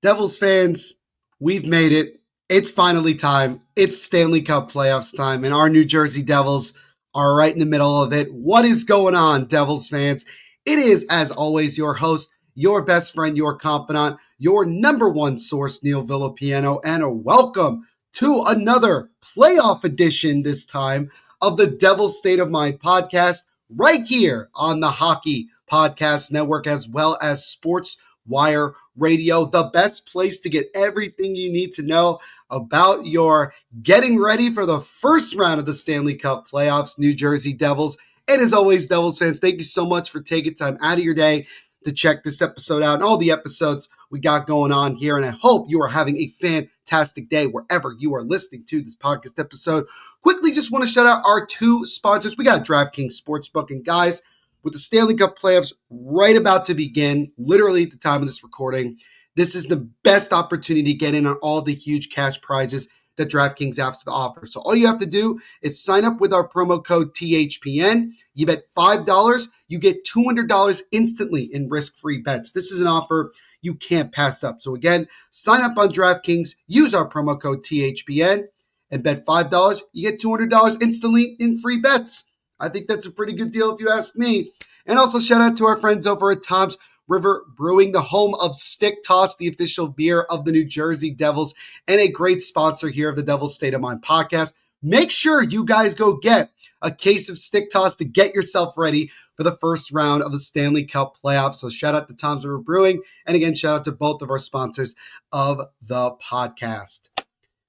Devils fans, we've made it. It's finally time. It's Stanley Cup Playoffs time, and our New Jersey Devils are right in the middle of it. What is going on, Devils fans? It is, as always, your host, your best friend, your confidant, your number one source, Neil Villapiano, and a welcome to another playoff edition this time of the Devil's State of Mind podcast right here on the Hockey Podcast Network, as well as Sports Wire Radio, the best place to get everything you need to know about your getting ready for the first round of the Stanley Cup Playoffs, New Jersey Devils. And as always, Devils fans, thank you so much for taking time out of your day to check this episode out and all the episodes we got going on here. And I hope you are having a fantastic day wherever you are listening to this podcast episode. Quickly, just want to shout out our two sponsors. We got DraftKings Sportsbook, and guys, with the Stanley Cup playoffs right about to begin, literally at the time of this recording, this is the best opportunity to get in on all the huge cash prizes that DraftKings has to offer. So all you have to do is sign up with our promo code THPN. You bet $5, you get $200 instantly in risk-free bets. This is an offer you can't pass up. So again, sign up on DraftKings, use our promo code THPN, and bet $5, you get $200 instantly in free bets. I think that's a pretty good deal if you ask me. And also shout out to our friends over at Tom's River Brewing, the home of Stick Toss, the official beer of the New Jersey Devils, and a great sponsor here of the Devil's State of Mind podcast. Make sure you guys go get a case of Stick Toss to get yourself ready for the first round of the Stanley Cup playoffs. So shout out to Tom's River Brewing. And again, shout out to both of our sponsors of the podcast.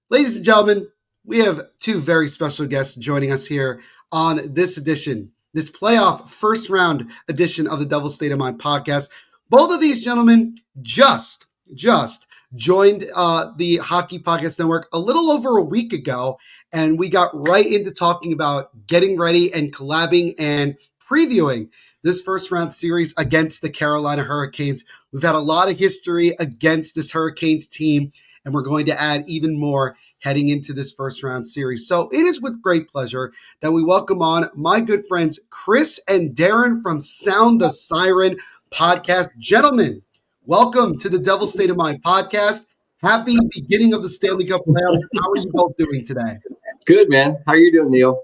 Ladies and gentlemen, we have two very special guests joining us here on this edition, this playoff first round edition of the Devil's State of Mind podcast. Both of these gentlemen just joined the Hockey Podcast Network a little over a week ago, and we got right into talking about getting ready and collabing and previewing this first round series against the Carolina Hurricanes. We've had a lot of history against this Hurricanes team, and we're going to add even more heading into this first round series. So it is with great pleasure that we welcome on my good friends Chris and Darren from Sound the Siren podcast. Gentlemen, welcome to the Devil's State of Mind podcast. Happy beginning of the Stanley Cup playoffs. How are you both doing today? Good, man. How are you doing, Neil?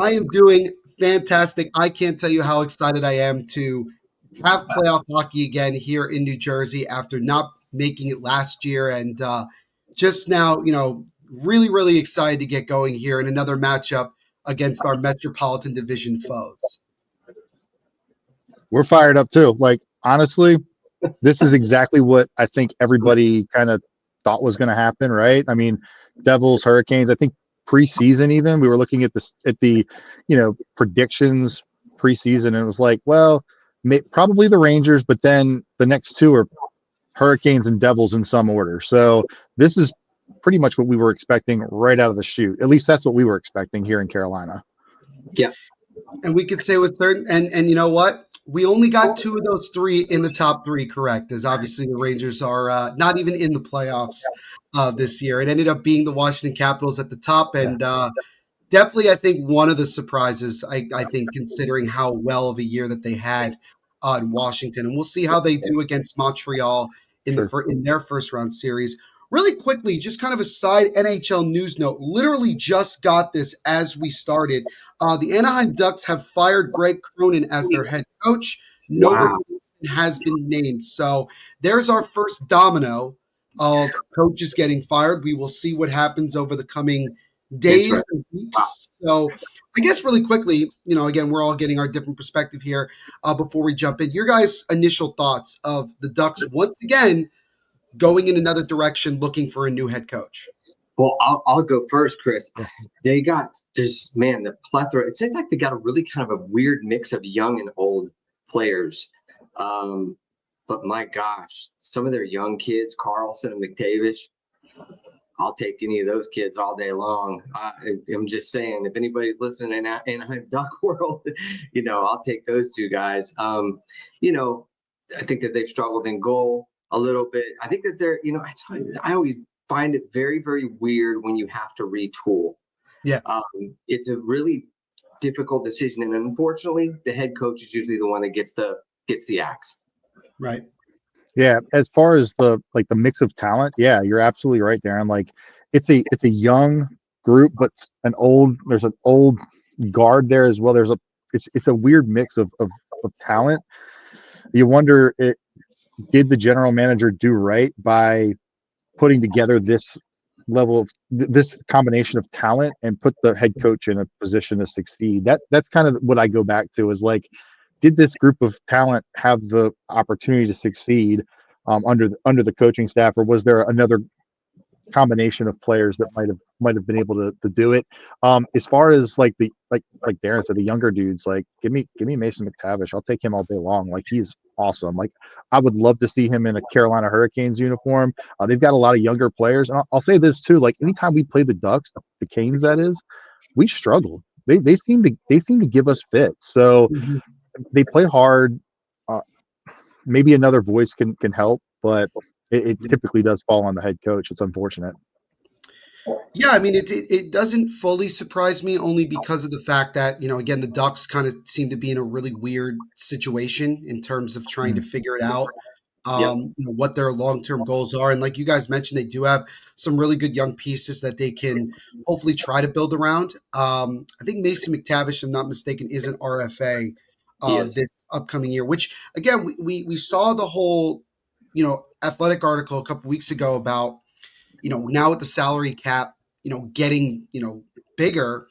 I am doing fantastic. I can't tell you how excited I am to have playoff hockey again here in New Jersey after not making it last year, and just now, really, really excited to get going here in another matchup against our Metropolitan Division foes. We're fired up too. Like, honestly, this is exactly what I think everybody kind of thought was going to happen, right? I mean, Devils, Hurricanes, I think preseason even, we were looking at the predictions preseason, and it was like, well, probably the Rangers, but then the next two are Hurricanes and Devils in some order. So this is pretty much what we were expecting right out of the chute. At least that's what we were expecting here in Carolina. Yeah. And we could say with certain, and you know what? We only got two of those three in the top three correct, as obviously the Rangers are not even in the playoffs this year. It ended up being the Washington Capitals at the top, and definitely I think one of the surprises, I think, considering how well of a year that they had in Washington. And we'll see how they do against Montreal in their first round series. Really quickly, just kind of a side NHL news note, literally just got this as we started. The Anaheim Ducks have fired Greg Cronin as their head coach. No replacement has been named. So there's our first domino of coaches getting fired. We will see what happens over the coming days and weeks. So I guess really quickly, again, we're all getting our different perspective here before we jump in. Your guys' initial thoughts of the Ducks once again going in another direction, looking for a new head coach? Well, I'll go first, Chris. They got the plethora. It seems like they got a really kind of a weird mix of young and old players. But my gosh, some of their young kids, Carlson and McTavish, I'll take any of those kids all day long. I'm just saying, if anybody's listening in Anaheim Duck world, I'll take those two guys. I think that they've struggled in goal a little bit. I think that they're, I always find it very, very weird when you have to retool. Yeah. It's a really difficult decision. And unfortunately, the head coach is usually the one that gets the axe. Right. Yeah, as far as the mix of talent, yeah, you're absolutely right, Darren. Like it's a young group, but there's an old guard there as well. It's a weird mix of talent. You wonder, did the general manager do right by putting together this level of this combination of talent and put the head coach in a position to succeed? That's kind of what I go back to, is like, did this group of talent have the opportunity to succeed under the coaching staff, or was there another combination of players that might have been able to do it? As far as like Darren said, the younger dudes, like give me Mason McTavish. I'll take him all day long. Like, he's awesome. Like, I would love to see him in a Carolina Hurricanes uniform. They've got a lot of younger players, and I'll say this too. Like, anytime we play the Ducks, the Canes, that is, we struggled. They seem to give us fits. So Mhm. they play hard. Uh, Maybe another voice can help, but it typically does fall on the head coach. It's unfortunate. Yeah, I mean, it doesn't fully surprise me, only because of the fact that, again, the Ducks kind of seem to be in a really weird situation in terms of trying to Mm. figure it out, Yep. what their long-term goals are. And like you guys mentioned, they do have some really good young pieces that they can hopefully try to build around. I think Mason McTavish, if I'm not mistaken, is an RFA He is. this upcoming year, which again, we saw the whole, athletic article a couple weeks ago about, now with the salary cap, getting, bigger,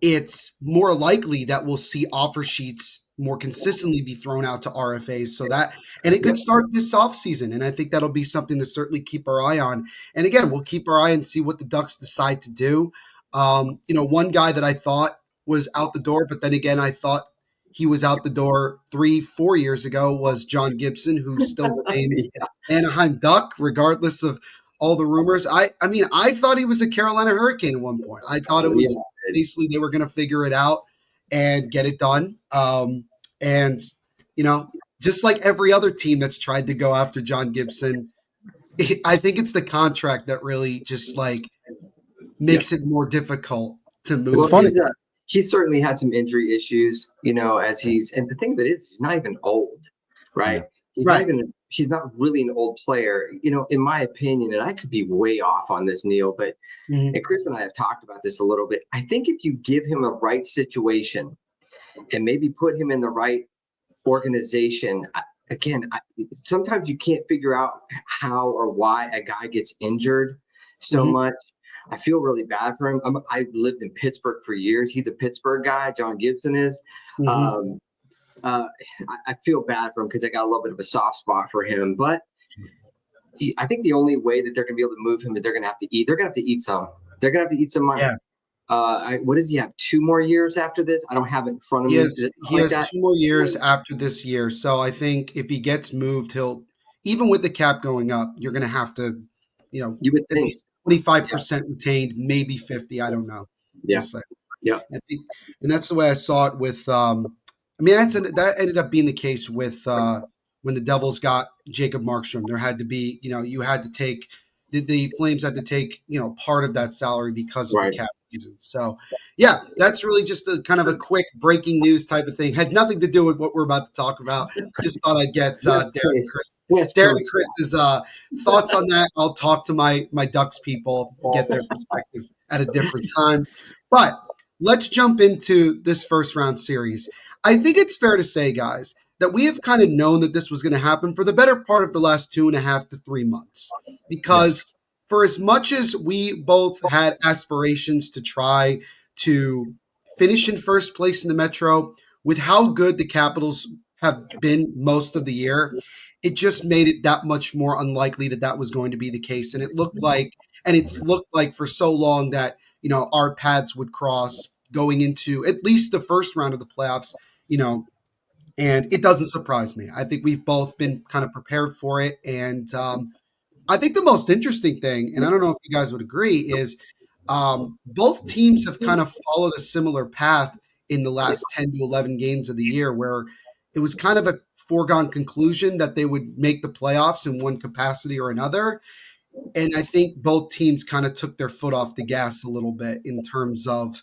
it's more likely that we'll see offer sheets more consistently be thrown out to RFAs. So that, and it could Yep. start this offseason. And I think that'll be something to certainly keep our eye on. And again, we'll keep our eye and see what the Ducks decide to do. One guy that I thought was out the door, but then again, I thought he was out the door 3-4 years ago, was John Gibson, who still remains Yeah. Anaheim Duck, regardless of all the rumors. I mean, I thought he was a Carolina Hurricane at one point. I thought it Yeah. was basically they were going to figure it out and get it done. And you know, just like every other team that's tried to go after John Gibson, I think it's the contract that really just like Yeah. makes it more difficult to It's Well, move funny. him. he's certainly had some injury issues, and the thing of it is, he's not even old, Yeah. right? Right. He's not really an old player, in my opinion, and I could be way off on this, Neil, but Mhm. and Chris and I have talked about this a little bit. I think if you give him a right situation and maybe put him in the right organization, sometimes you can't figure out how or why a guy gets injured so Mhm. much. I feel really bad for him. I lived in Pittsburgh for years. He's a Pittsburgh guy. John Gibson is. Mhm. Um, I feel bad for him because I got a little bit of a soft spot for him. But I think the only way that they're going to be able to move him is they're going to have to eat. They're going to have to eat some. They're going to have to eat some money. Yeah. What does he have? 2 more years after this? I don't have it in front of He me. has Is it he something like has that? 2 more years after this year. So I think if he gets moved, he'll, even with the cap going up, you're going to have to, You would at think. least 25% Yeah. retained, maybe 50. I don't know. We'll Yeah. see. Yeah. I think, and that's the way I saw it with. I mean, that ended up being the case with when the Devils got Jacob Markstrom. There had to be, you had to take the Flames had to take, part of that salary because of the Right. cap reasons. So, yeah, that's really just a kind of a quick breaking news type of thing. Had nothing to do with what we're about to talk about. Just thought I'd get West Darren and Coast. Chris's thoughts on that. I'll talk to my Ducks people, get their perspective at a different time. But let's jump into this first round series. I think it's fair to say, guys, that we have kind of known that this was going to happen for the better part of the last 2.5 to 3 months. Because for as much as we both had aspirations to try to finish in first place in the Metro, with how good the Capitals have been most of the year, it just made it that much more unlikely that that was going to be the case. And it's looked like for so long that, our paths would cross going into at least the first round of the playoffs, and it doesn't surprise me. I think we've both been kind of prepared for it. And I think the most interesting thing, and I don't know if you guys would agree, is both teams have kind of followed a similar path in the last 10 to 11 games of the year, where it was kind of a foregone conclusion that they would make the playoffs in one capacity or another. And I think both teams kind of took their foot off the gas a little bit in terms of,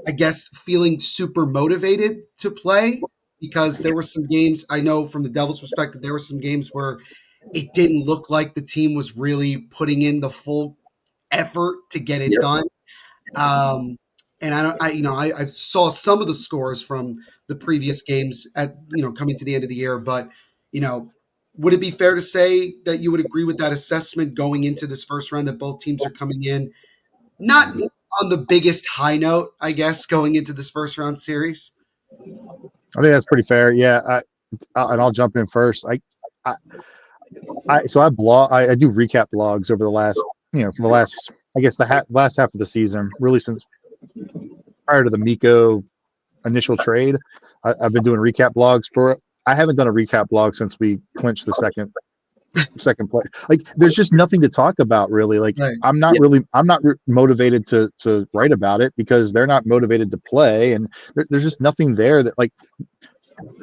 I guess, feeling super motivated to play. because there were some games, I know from the Devils' perspective, there were some games where it didn't look like the team was really putting in the full effort to get it Yep. done. And I saw some of the scores from the previous games at, coming to the end of the year, but, would it be fair to say that you would agree with that assessment going into this first round, that both teams are coming in not on the biggest high note, I guess, going into this first round series? I think that's pretty fair. Yeah, and I'll jump in first. So I do recap blogs over the last, for the last, I guess last half of the season, really since prior to the Miko initial trade. I've been doing recap blogs for. I haven't done a recap blog since we clinched the second play. Like, there's just nothing to talk about really. Like, Right. I'm not motivated to write about it because they're not motivated to play, and there's just nothing there that, like,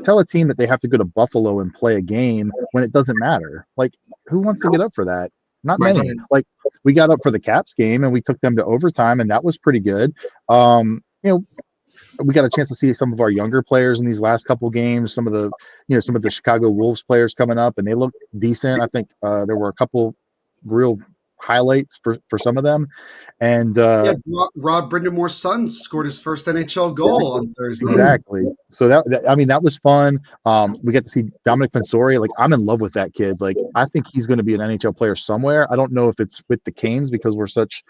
tell a team that they have to go to Buffalo and play a game when it doesn't matter. Like, who wants to get up for that? Not Right. many. Like, we got up for the Caps game and we took them to overtime, and that was pretty good. We got a chance to see some of our younger players in these last couple games. Some of the Chicago Wolves players coming up, and they look decent. I think there were a couple real highlights for some of them. And Rob Brindamore's son scored his first NHL goal on Thursday. exactly. So that was fun. We got to see Dominic Fensori. Like, I'm in love with that kid. Like, I think he's going to be an NHL player somewhere. I don't know if it's with the Canes because we're such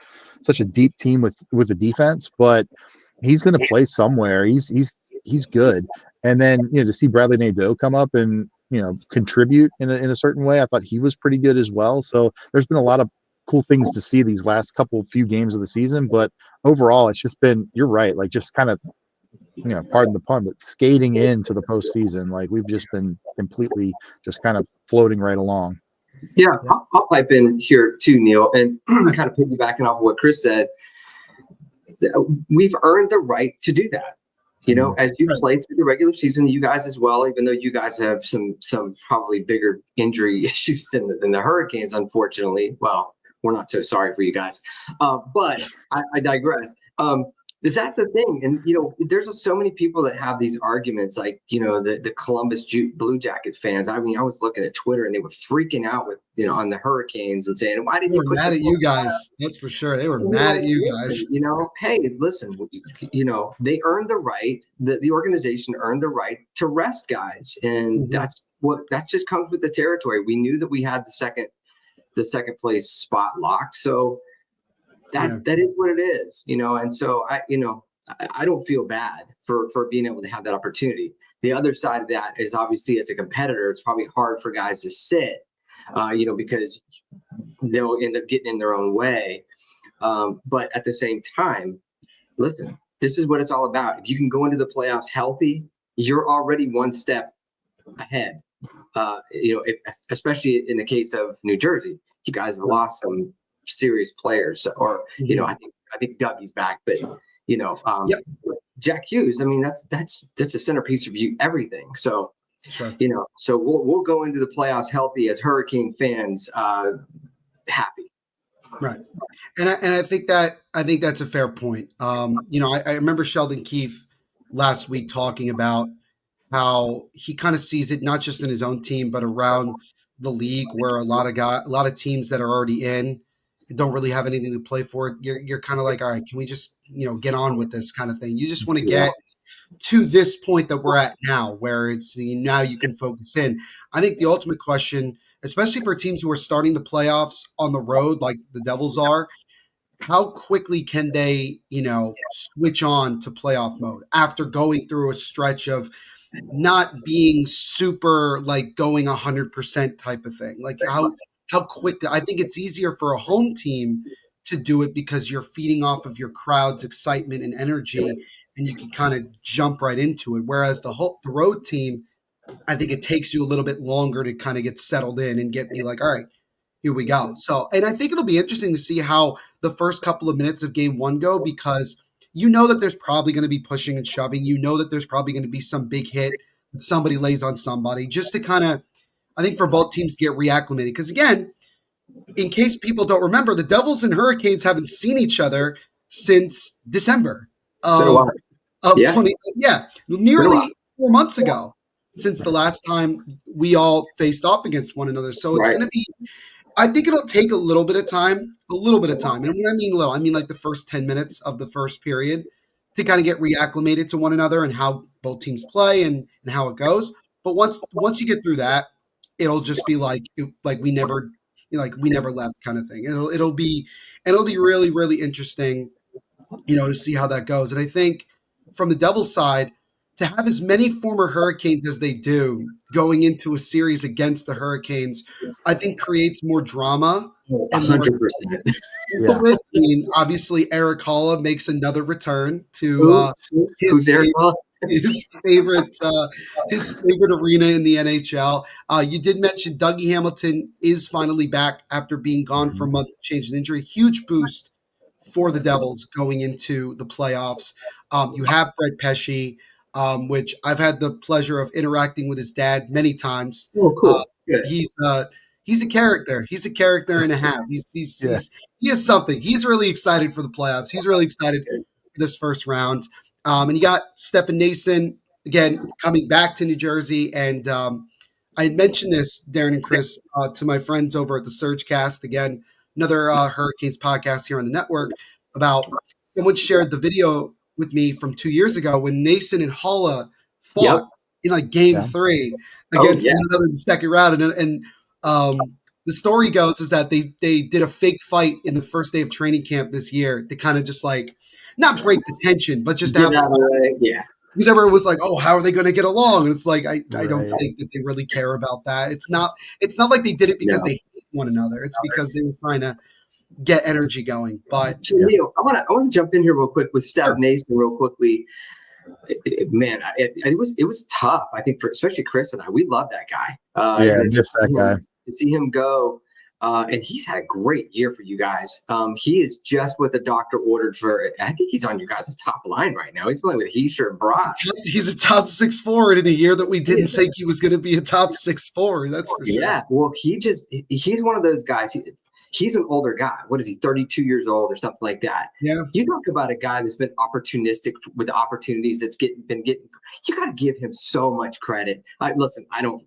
a deep team with the defense, but he's going to play somewhere. He's good. And then, to see Bradley Nadeau come up and, contribute in a certain way, I thought he was pretty good as well. So there's been a lot of cool things to see these last few games of the season, but overall it's just been, you're right, like, just kind of, pardon the pun, but skating into the postseason. Like, we've just been completely just kind of floating right along. Yeah, I'll pipe in here too, Neil, and kind of piggybacking off of what Chris said. We've earned the right to do that. As you play through the regular season, you guys as well, even though you guys have some probably bigger injury issues than the Hurricanes, unfortunately. Well, we're not so sorry for you guys. But I digress. That's the thing. And, there's so many people that have these arguments, like, the Columbus Blue Jacket fans. I mean, I was looking at Twitter and they were freaking out with, on the Hurricanes and saying, why didn't you push mad at you guys? That's for sure. They were mad at you guys. Hey, listen, they earned the right, the organization earned the right to rest guys. And that just comes with the territory. We knew that we had the second place spot locked. So that is what it is, and so I don't feel bad for being able to have that opportunity. The other side of that is, obviously, as a competitor, it's probably hard for guys to sit, because they'll end up getting in their own way. But at the same time, listen, this is what it's all about. If you can go into the playoffs healthy, you're already one step ahead. Especially in the case of New Jersey, you guys have lost some serious players, or I think Dougie's back, but Jack Hughes, I mean, that's a centerpiece of everything. So sure. So we'll go into the playoffs healthy as Hurricane fans, happy. Right. And I think that's a fair point. I remember Sheldon Keefe last week talking about how he kind of sees it not just in his own team, but around the league, where a lot of teams that are already in don't really have anything to play for. You're kind of like, all right, can we just, get on with this kind of thing? You just want to get to this point that we're at now, where it's now you can focus in. I think the ultimate question, especially for teams who are starting the playoffs on the road, like the Devils are, how quickly can they, switch on to playoff mode after going through a stretch of not being super, like, going 100% type of thing? Like, how quick? I think it's easier for a home team to do it because you're feeding off of your crowd's excitement and energy, and you can kind of jump right into it. Whereas the road team, I think it takes you a little bit longer to kind of get settled in and be like, all right, here we go. So, and I think it'll be interesting to see how the first couple of minutes of game one go, because that there's probably going to be pushing and shoving. That there's probably going to be some big hit that somebody lays on somebody, just to kind of, I think, for both teams to get reacclimated. Because again, in case people don't remember, the Devils and Hurricanes haven't seen each other since December of 20. Yeah, nearly 4 months ago since the last time we all faced off against one another. So it's Right. going to be, I think it'll take a little bit of time. And when I mean little, I mean like the first 10 minutes of the first period to kind of get reacclimated to one another and how both teams play and how it goes. But once you get through that, it'll just be like we never we never left kind of thing. It'll be really really interesting, to see how that goes. And I think from the Devils side, to have as many former Hurricanes as they do going into a series against the Hurricanes, I think creates more drama and more 100%. Yeah. to it. I mean, obviously, Eric Holla makes another return to Who's Eric Hall? his favorite arena in the NHL. You did mention Dougie Hamilton is finally back after being gone for a month, change and injury. Huge boost for the Devils going into the playoffs. You have Brett Pesce, which I've had the pleasure of interacting with his dad many times. Oh, cool. Good. He's a character. He's a character and a half. Yeah. He is something. He's really excited for the playoffs. He's really excited for this first round. And you got Stefan Nason again coming back to New Jersey. And I had mentioned this, Darren and Chris, to my friends over at the Surgecast, again, another Hurricanes podcast here on the network, about someone shared the video with me from 2 years ago when Nason and Holla fought in like game 3 against one another in the second round. And the story goes is that they did a fake fight in the first day of training camp this year to kind of just like not break the tension, but just to have because everyone was like, "Oh, how are they going to get along?" And it's like I don't think that they really care about that. It's not like they did it because they hate one another. It's because they were trying to get energy going. But so Neil, I want to jump in here real quick with Steph Nason real quickly. Man, it was tough. I think for especially Chris and I, we love that guy. Just that guy. To see him go, and he's had a great year for you guys. He is just what the doctor ordered for. I think he's on your guys' top line right now. He's playing with Heischer and Brock. He's a top 6 forward in a year that we didn't think he was going to be a top 6 forward. That's for sure. Yeah, well, he's one of those guys. He's an older guy. What is he, 32 years old or something like that? Yeah. You talk about a guy that's been opportunistic with the opportunities that's been getting. You got to give him so much credit. Listen, I don't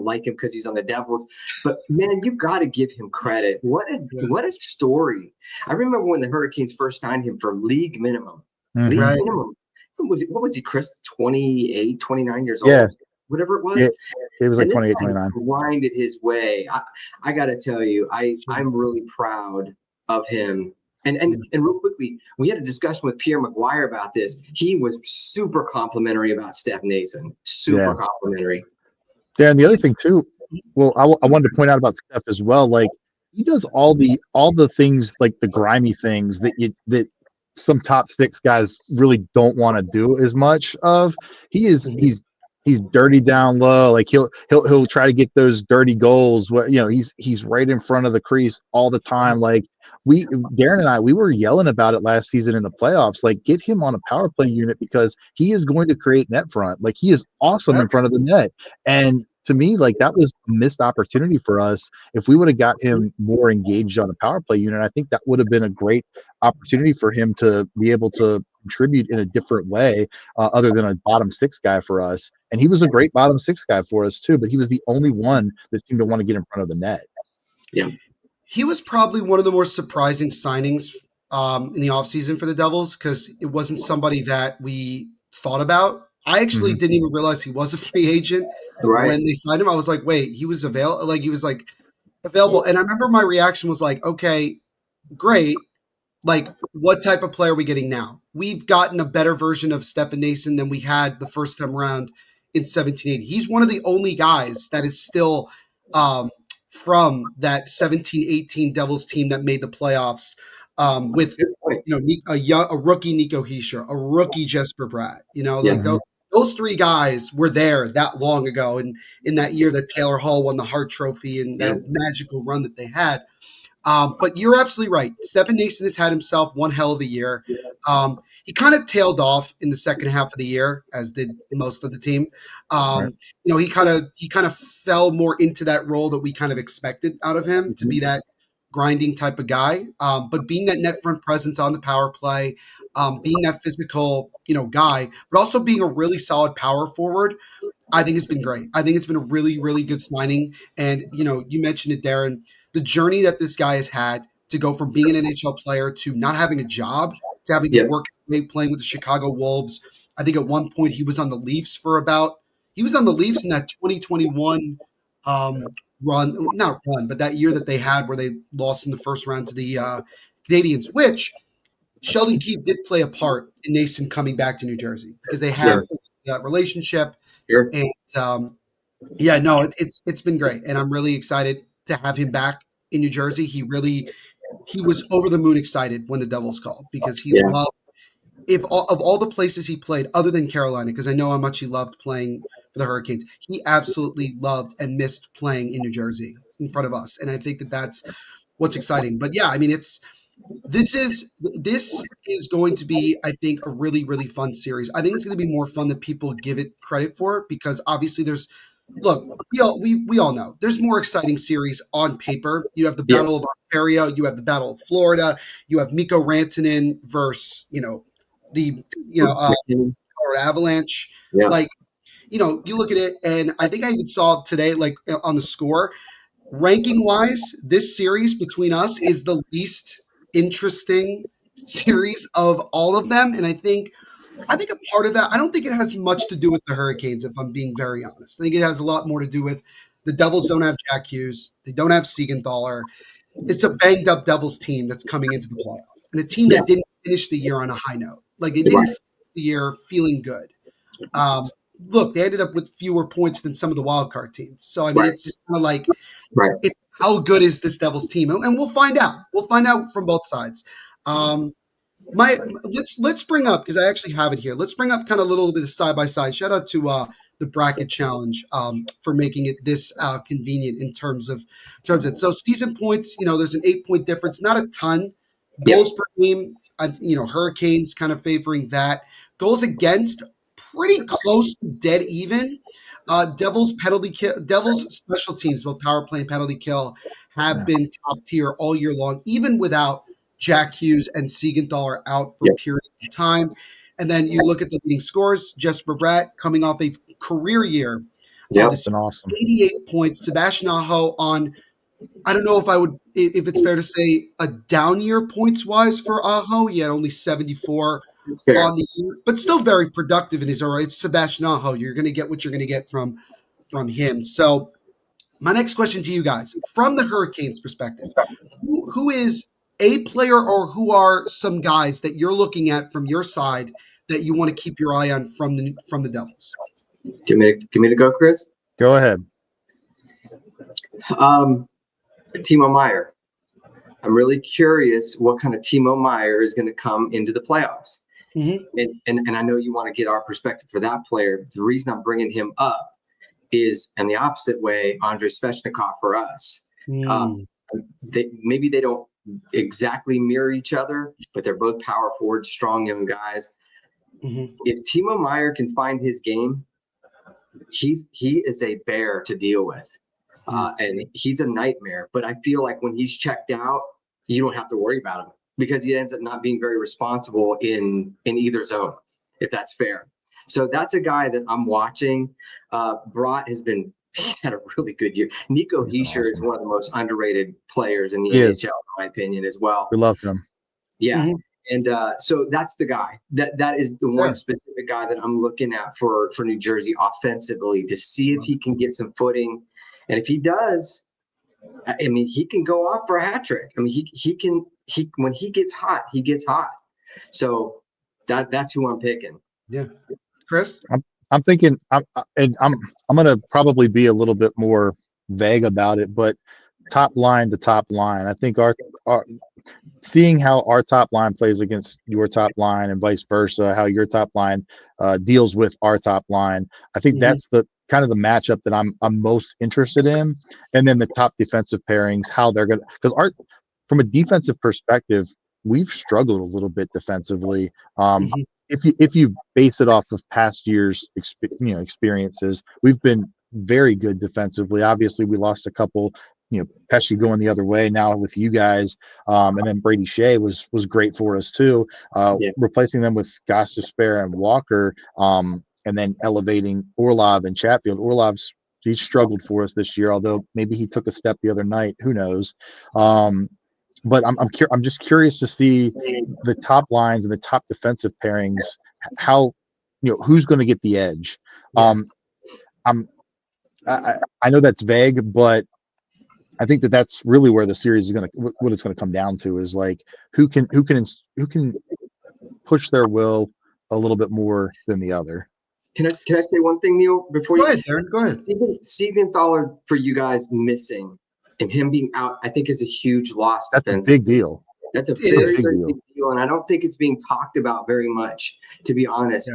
like him because he's on the Devils, but man, you got to give him credit. What a story! I remember when the Hurricanes first signed him for league minimum. League minimum. What was he, Chris? 28, 29 years old. Yeah. Whatever it was. Yeah. It was like 28, 29. Grinded his way. I got to tell you, I'm really proud of him. And real quickly, we had a discussion with Pierre McGuire about this. He was super complimentary about Steph Nason. Super complimentary. Yeah, and the other thing too. Well, I wanted to point out about Steph as well. Like he does all the things, like the grimy things that some top 6 guys really don't want to do as much of. He's dirty down low. Like he'll try to get those dirty goals. He's right in front of the crease all the time. Like Darren and I, we were yelling about it last season in the playoffs. Like get him on a power play unit because he is going to create net front. Like he is awesome in front of the net. And to me, like that was a missed opportunity for us. If we would have got him more engaged on a power play unit, I think that would have been a great opportunity for him to be able to contribute in a different way, other than a bottom 6 guy for us. And he was a great bottom 6 guy for us too, but he was the only one that seemed to want to get in front of the net. Yeah. He was probably one of the more surprising signings in the offseason for the Devils because it wasn't somebody that we thought about. I actually didn't even realize he was a free agent when they signed him. I was like, wait, he was available? Like he was like available. And I remember my reaction was like, okay, great. Like, what type of player are we getting now? We've gotten a better version of Stefan Nason than we had the first time around in 1780. He's one of the only guys that is still from that 17-18 Devils team that made the playoffs with a rookie Nico Hischier, a rookie Jesper Bratt. Those 3 guys were there that long ago, and in that year that Taylor Hall won the Hart Trophy and that magical run that they had. But you're absolutely right. Stefan Nason has had himself one hell of a year. He kind of tailed off in the second half of the year, as did most of the team. He kind of fell more into that role that we kind of expected out of him to be that grinding type of guy, but being that net front presence on the power play, being that physical, guy, but also being a really solid power forward. I think it's been great. I think it's been a really, really good signing. And, you mentioned it, Darren, the journey that this guy has had to go from being an NHL player to not having a job to having to Yep. work his way playing with the Chicago Wolves. I think at one point he was on the Leafs in that 2021 not run, but that year that they had where they lost in the first round to the Canadians, which Sheldon Keefe did play a part in Nason coming back to New Jersey because they have Sure. that relationship. Sure. And yeah, no, it's been great, and I'm really excited to have him back in New Jersey. He was over the moon excited when the Devils called because he Yeah. loved of all the places he played other than Carolina, because I know how much he loved playing for the Hurricanes. He absolutely loved and missed playing in New Jersey in front of us, and I think that that's what's exciting. But yeah, I mean, this is going to be, I think, a really, really fun series. I think it's going to be more fun than people give it credit for because obviously we all know there's more exciting series on paper. You have the Yeah. Battle of Ontario, you have the Battle of Florida, you have Mikko Rantanen versus the Colorado Avalanche. Yeah. Like you look at it, and I think I even saw today, like on the score, ranking wise, this series between us is the least interesting series of all of them. And I think a part of that, I don't think it has much to do with the Hurricanes, if I'm being very honest. I think it has a lot more to do with the Devils don't have Jack Hughes. They don't have Siegenthaler. It's a banged up Devils team that's coming into the playoffs, and a team Yeah. that didn't finish the year on a high note. Like, they didn't Right. finish the year feeling good. Look, they ended up with fewer points than some of the wild card teams. So, I mean, Right. it's just kind of like, Right. it's how good is this Devils team? And we'll find out. We'll find out from both sides. My let's bring up, because I actually have it here. Let's bring up kind of a little bit of side by side. Shout out to the bracket challenge for making it this convenient in terms of it. So season points, there's an 8 point difference, not a ton. Yep. Goals per game, Hurricanes kind of favoring that. Goals against, pretty close to dead even. Devils special teams, both power play and penalty kill, have been top tier all year long, even without Jack Hughes and Siegenthaler out for Yep. periods of time. And then you look at the leading scores, Jesper Bratt coming off a career year. Yep. This Been awesome. 88 points. Sebastian Aho on, I don't know if it's fair to say, a down year points wise for Aho. He had only 74 It's fair. on the year, but still very productive in his own right. It's Sebastian Aho. You're going to get what you're going to get from him. So my next question to you guys, from the Hurricanes perspective, who is a player, or who are some guys that you're looking at from your side that you want to keep your eye on from the Devils? Give me to go, Chris. Go ahead. Timo Meyer. I'm really curious what kind of Timo Meyer is going to come into the playoffs. Mm-hmm. And I know you want to get our perspective for that player. The reason I'm bringing him up is, in the opposite way, Andrei Svechnikov for us. Maybe they don't exactly mirror each other, but they're both power forwards, strong young guys. Mm-hmm. If Timo Meyer can find his game, he is a bear to deal with. And he's a nightmare. But I feel like when he's checked out, you don't have to worry about him, because he ends up not being very responsible in either zone, if that's fair. So that's a guy that I'm watching. Brott he's had a really good year. Nico Hischier is one of the most underrated players in the NHL, in my opinion, as well. We love him. Yeah. Mm-hmm. And so that's the guy. That is the one specific guy that I'm looking at for New Jersey offensively, to see if he can get some footing. And if he does, I mean, he can go off for a hat trick. I mean, he when he gets hot, he gets hot. So that's who I'm picking. Yeah. Chris? I'm thinking, I'm going to probably be a little bit more vague about it, but top line to top line, I think our seeing how our top line plays against your top line and vice versa, how your top line deals with our top line, I think that's the kind of the matchup that I'm most interested in. And then the top defensive pairings, how they're going to, because from a defensive perspective, we've struggled a little bit defensively. If you base it off of past years, experiences, we've been very good defensively. Obviously, we lost a couple Pesci going the other way now with you guys, and then Brady Shea was great for us too. Replacing them with Gostisbehere and Walker, and then elevating Orlov and Chatfield. He struggled for us this year, although maybe he took a step the other night. Who knows? But I'm just curious to see the top lines and the top defensive pairings. How who's going to get the edge? Yeah. I know that's vague, but I think that's really where the series is what it's going to come down to is like who can push their will a little bit more than the other. Can I say one thing, Neil? Before Go ahead, Darren. Go ahead. Siegenthaler for you guys missing and him being out, I think is a huge loss. That's a big deal. That's a very big deal, and I don't think it's being talked about very much, to be honest,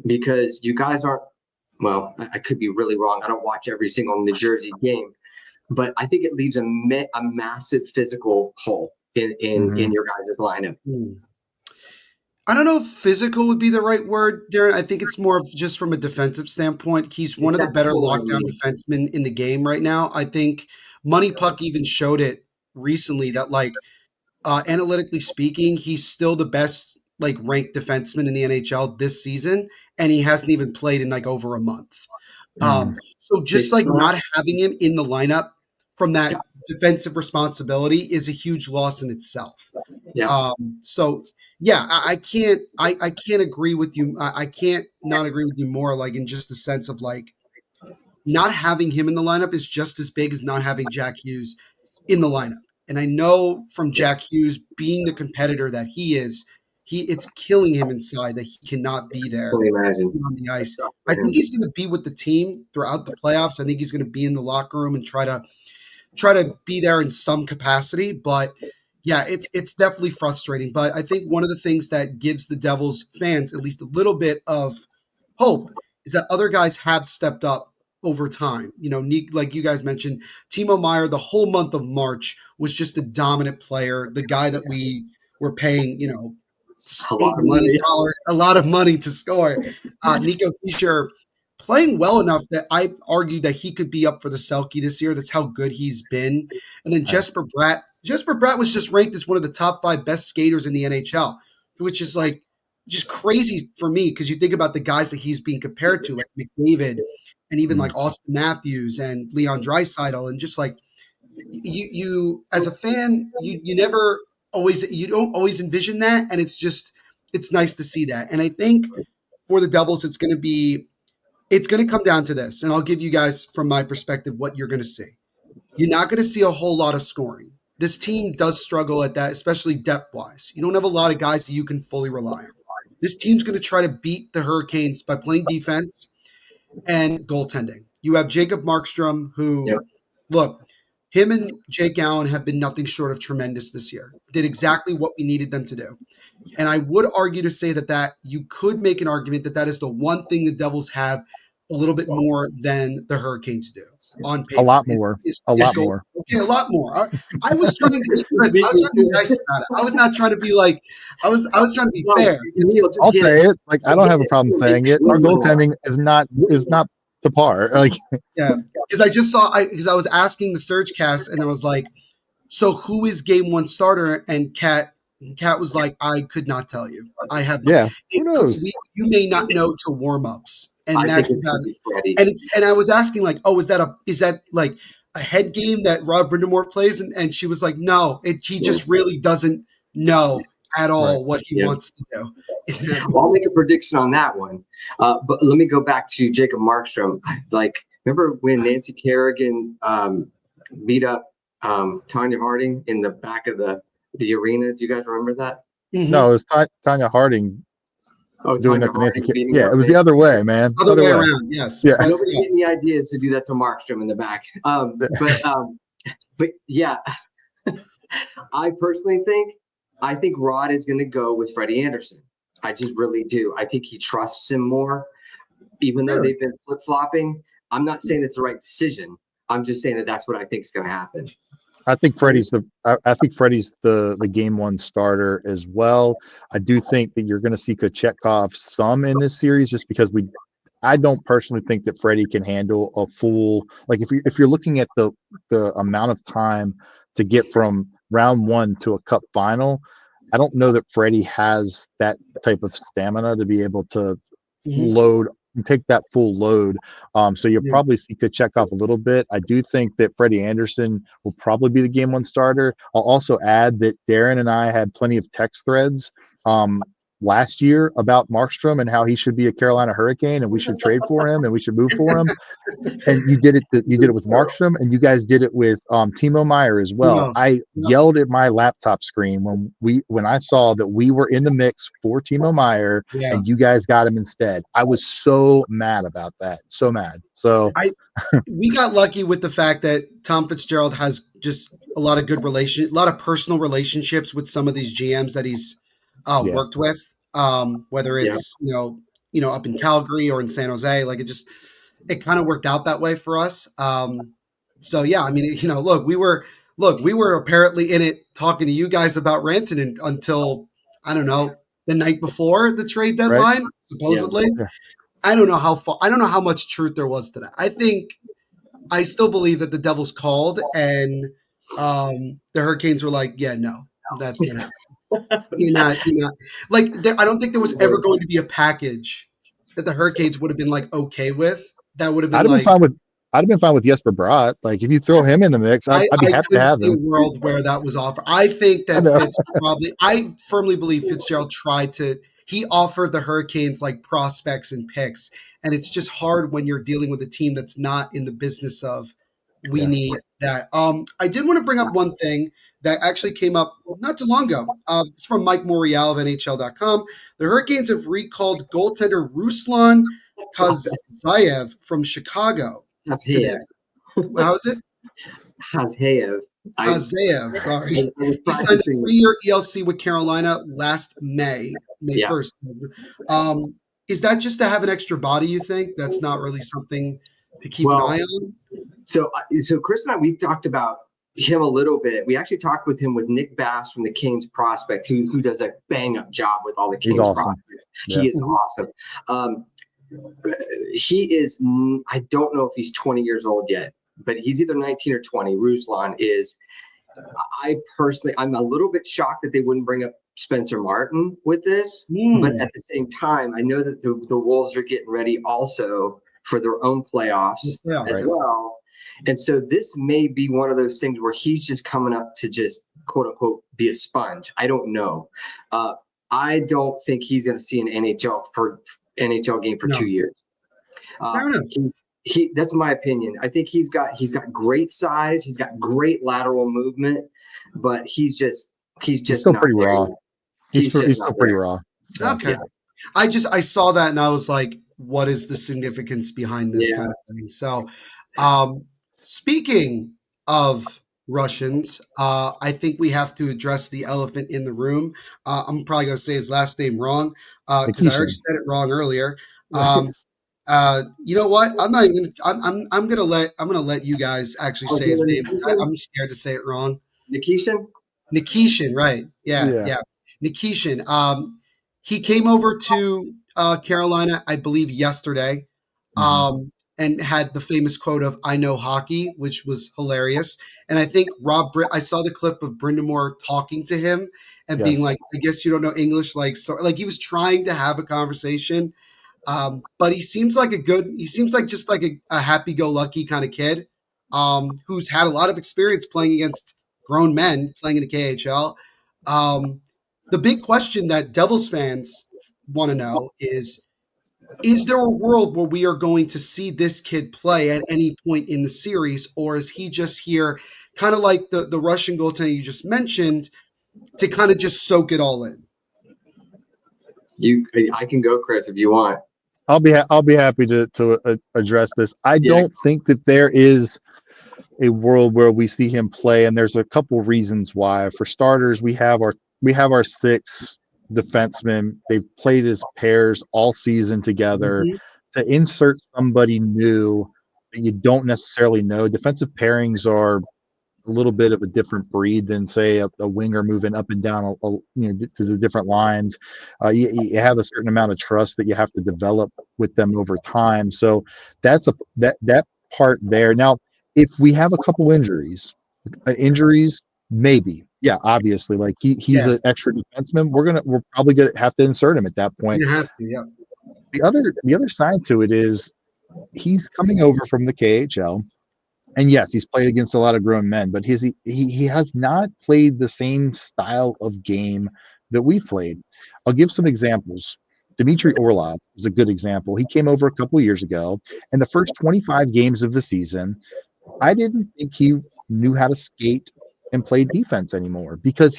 because you guys aren't. Well, I could be really wrong. I don't watch every single New Jersey game, but I think it leaves a massive physical hole in your guys' lineup. I don't know if physical would be the right word, Darren. I think it's more of just from a defensive standpoint. He's one of the better lockdown defensemen in the game right now. I think Money Puck even showed it recently that, like, analytically speaking, he's still the best ranked defenseman in the NHL this season, and he hasn't even played in over a month. So just not having him in the lineup from that defensive responsibility is a huge loss in itself. I can't agree with you. I can't not agree with you more, in just the sense of not having him in the lineup is just as big as not having Jack Hughes in the lineup. And I know from Jack Hughes being the competitor that he is, it's killing him inside that he cannot be there on the ice. I think he's going to be with the team throughout the playoffs. I think he's going to be in the locker room and try to be there in some capacity. But yeah, it's definitely frustrating. But I think one of the things that gives the Devils fans at least a little bit of hope is that other guys have stepped up over time. Like you guys mentioned, Timo Meier, the whole month of March was just a dominant player, the guy that we were paying, a lot of money to score. Nico Hischier playing well enough that I argued that he could be up for the Selke this year. That's how good he's been. And then Jesper Bratt. Jesper Bratt was just ranked as one of the top 5 best skaters in the NHL, which is just crazy for me because you think about the guys that he's being compared to, like McDavid and even Austin Matthews and Leon Draisaitl, and just you as a fan, you don't always envision that, and it's nice to see that. And I think for the Devils, it's going to come down to this, and I'll give you guys from my perspective what you're going to see. You're not going to see a whole lot of scoring. This team does struggle at that, especially depth-wise. You don't have a lot of guys that you can fully rely on. This team's going to try to beat the Hurricanes by playing defense and goaltending. You have Jacob Markstrom, who, look, him and Jake Allen have been nothing short of tremendous this year. Did exactly what we needed them to do. And I would argue to say that you could make an argument that is the one thing the Devils have a little bit more than the Hurricanes do on paper. A lot more. Okay, a lot more. I was trying to be nice about it. I was not trying to be I was trying to be fair. I'll say it. I don't have a problem saying it. Our goaltending is not to par. Yeah, because I was asking the Surge cast, and I was like, so who is game 1 starter? And Kat was like, I could not tell you. I have who knows? You may not know to warm-ups. And that's about it. And I was asking is that a head game that Rob Brindamore plays? And she was like, no, he just really doesn't know at all what he wants to do. Well, I'll make a prediction on that one. But let me go back to Jacob Markstrom. Remember when Nancy Kerrigan beat up Tanya Harding in the back of the arena? Do you guys remember that? Mm-hmm. No, it was Tanya Harding. Doing that to Nancy Kerrigan. Yeah, it was the other way, man. Other way around, yes. Yeah. Nobody gave me ideas to do that to Markstrom in the back. But yeah, I personally think Rod is going to go with Freddie Anderson. I just really do. I think he trusts him more, even though they've been flip-flopping. I'm not saying it's the right decision. I'm just saying that's what I think is going to happen. I think Freddie's the game 1 starter as well. I do think that you're going to see Kochetkov some in this series just because I don't personally think that Freddie can handle a full, like if you're looking at the amount of time to get from round one to a cup final, I don't know that Freddie has that type of stamina to be able to Mhm. load take that full load. So you'll Yeah. probably see could check off a little bit. I do think that Freddie Anderson will probably be the game one starter. I'll also add that Darren and I had plenty of text threads um, last year about Markstrom and how he should be a Carolina Hurricane and we should trade for him and we should move for him. And you did it with Markstrom, and you guys did it with Timo Meyer as well. No. I Yep. yelled at my laptop screen when I saw that we were in the mix for Timo Meyer, Yeah. and you guys got him instead. I was so mad about that, so mad. So We got lucky with the fact that Tom Fitzgerald has just a lot of a lot of personal relationships with some of these GMs that he's yeah, worked with. Whether Yeah. it's up in Calgary or in San Jose, like it kind of worked out that way for us. So yeah, I mean, look, we were apparently in it talking to you guys about Rantanen until I don't know the night before the trade right. deadline, Yeah. supposedly. Yeah. I don't know I don't know how much truth there was to that. I still believe that the Devils called and the Hurricanes were like, yeah, no, that's not happening. You're not. I don't think there was ever going to be a package that the Hurricanes would have been like okay with. That would have been I'd have been like, fine with I'd have been fine with Jesper Bratt. Like if you throw him in the mix, I'd be I happy to couldn't have see him. a world where that was offered. I think I that know. I firmly believe Fitzgerald he offered the Hurricanes like prospects and picks. And it's just hard when you're dealing with a team that's not in the business of, we Yeah. need that. I did want to bring up one thing that actually came up not too long ago. It's from Mike Morial of NHL.com. The Hurricanes have recalled goaltender Ruslan Kazayev from Chicago That's today. Hayev. How is it? That's Hayev. Kazayev, sorry. I was He signed a practicing. 3-year ELC with Carolina last May Yeah. 1st. Is that just to have an extra body, you think? That's not really something to keep an eye Well, on? so Chris and I, we've talked about him a little bit. We actually talked with him with Nick Bass from the Kings Prospect, who does a bang up job with all the He's Kings awesome. prospects. Yeah. He is Mhm. awesome. He is. I don't know if he's 20 years old yet, but he's either 19 or 20. Ruslan is. I'm a little bit shocked that they wouldn't bring up Spencer Martin with this, but Mm. at the same time, I know that the Wolves are getting ready also for their own playoffs Yeah. as Right. well. And so this may be one of those things where he's just coming up to just quote unquote be a sponge. I don't know. I don't think he's going to see an NHL game for No. 2 years. Fair enough. He that's my opinion. I think he's got great size, he's got great lateral movement, but he's He's just still not pretty there raw. yet. He's just He's not still pretty there. raw. Yeah. Okay. Yeah. I saw that and I was like, what is the significance behind this Yeah. kind of thing? So, um, speaking of Russians, I think we have to address the elephant in the room. I'm probably going to say his last name wrong because I already Nikishin. said it wrong earlier. You know what? I'm not even. I'm gonna let you guys actually Oh, say his name. Nikishin? I'm scared to say it wrong. Nikishin? Nikishin, right? Yeah, Yeah. yeah. Nikishin. He came over to Carolina, I believe, yesterday, Hmm. and had the famous quote of "I know hockey," which was hilarious. And I think I saw the clip of Brindamore talking to him and being Yes. like, "I guess you don't know English," like he was trying to have a conversation. But he seems like just like a happy-go-lucky kind of kid who's had a lot of experience playing against grown men playing in the KHL. Um, the big question that Devils fans want to know is there a world where we are going to see this kid play at any point in the series, or is he just here, kind of like the Russian goaltender you just mentioned, to kind of just soak it all in? I can go, Chris, if you want. I'll be happy to address this. I Yeah. don't think that there is a world where we see him play, and there's a couple reasons why. For starters, we have our six defensemen. They've played as pairs all season together. Mhm. To insert somebody new that you don't necessarily know, defensive pairings are a little bit of a different breed than say a winger moving up and down, to the different lines. You have a certain amount of trust that you have to develop with them over time. So that part there. Now, if we have a couple injuries, maybe, yeah, obviously, like he's Yeah, an extra defenseman. We're probably gonna have to insert him at that point. you have to. Yeah, The other side to it is he's coming over from the KHL. And yes, he's played against a lot of grown men, but he has not played the same style of game that we played. I'll give some examples. Dmitry Orlov is a good example. He came over a couple of years ago, and the first 25 games of the season, I didn't think he knew how to skate and play defense anymore because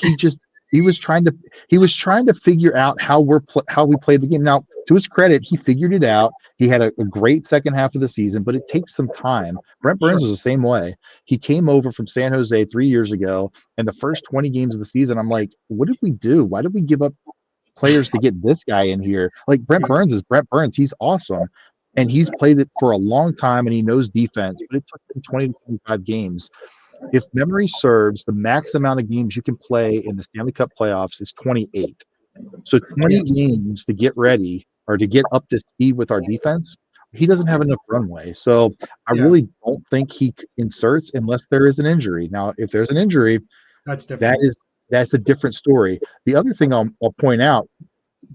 he was trying to figure out how we played the game. Now, to his credit, he figured it out. He had a great second half of the season, but it takes some time. Brent sure. Burns was the same way. He came over from San Jose 3 years ago, and the first 20 games of the season, I'm like, what did we do? Why did we give up players to get this guy in here? Like Brent Yeah, Burns is Brent Burns. He's awesome. And he's played it for a long time and he knows defense, but it took him 20 to 25 games. If memory serves, the max amount of games you can play in the Stanley Cup playoffs is 28. So yeah, 20 games to get ready or to get up to speed with our defense, he doesn't have enough runway. So I yeah. really don't think he inserts unless there is an injury. Now, if there's an injury, That's that different. is that's a different story. The other thing I'll point out,